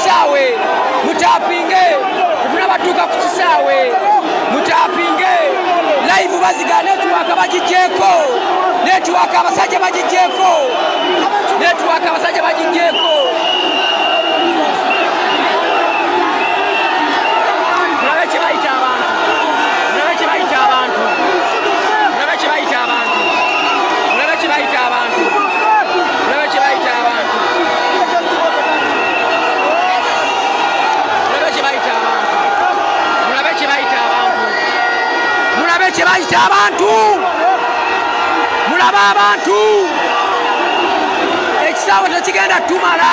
kisaawe mutapinge kufuna batuuka ku kisaawe mutapinge live baziga netiwaka bagijjeeko netiwaka abasajja bagijjeeko netiwaka abasajja bagijjeeko mulabe kye bayita abantu mulabe kye bayita abantu mulabe kye bayita abantu mulabe kye bayita abantu mulabe kye bayita abantu mulabe kye bayita abantu mulabe kye bayita abantu mulabe kye bayita abantu mulaba abantu ekisaawe tekigenda tumala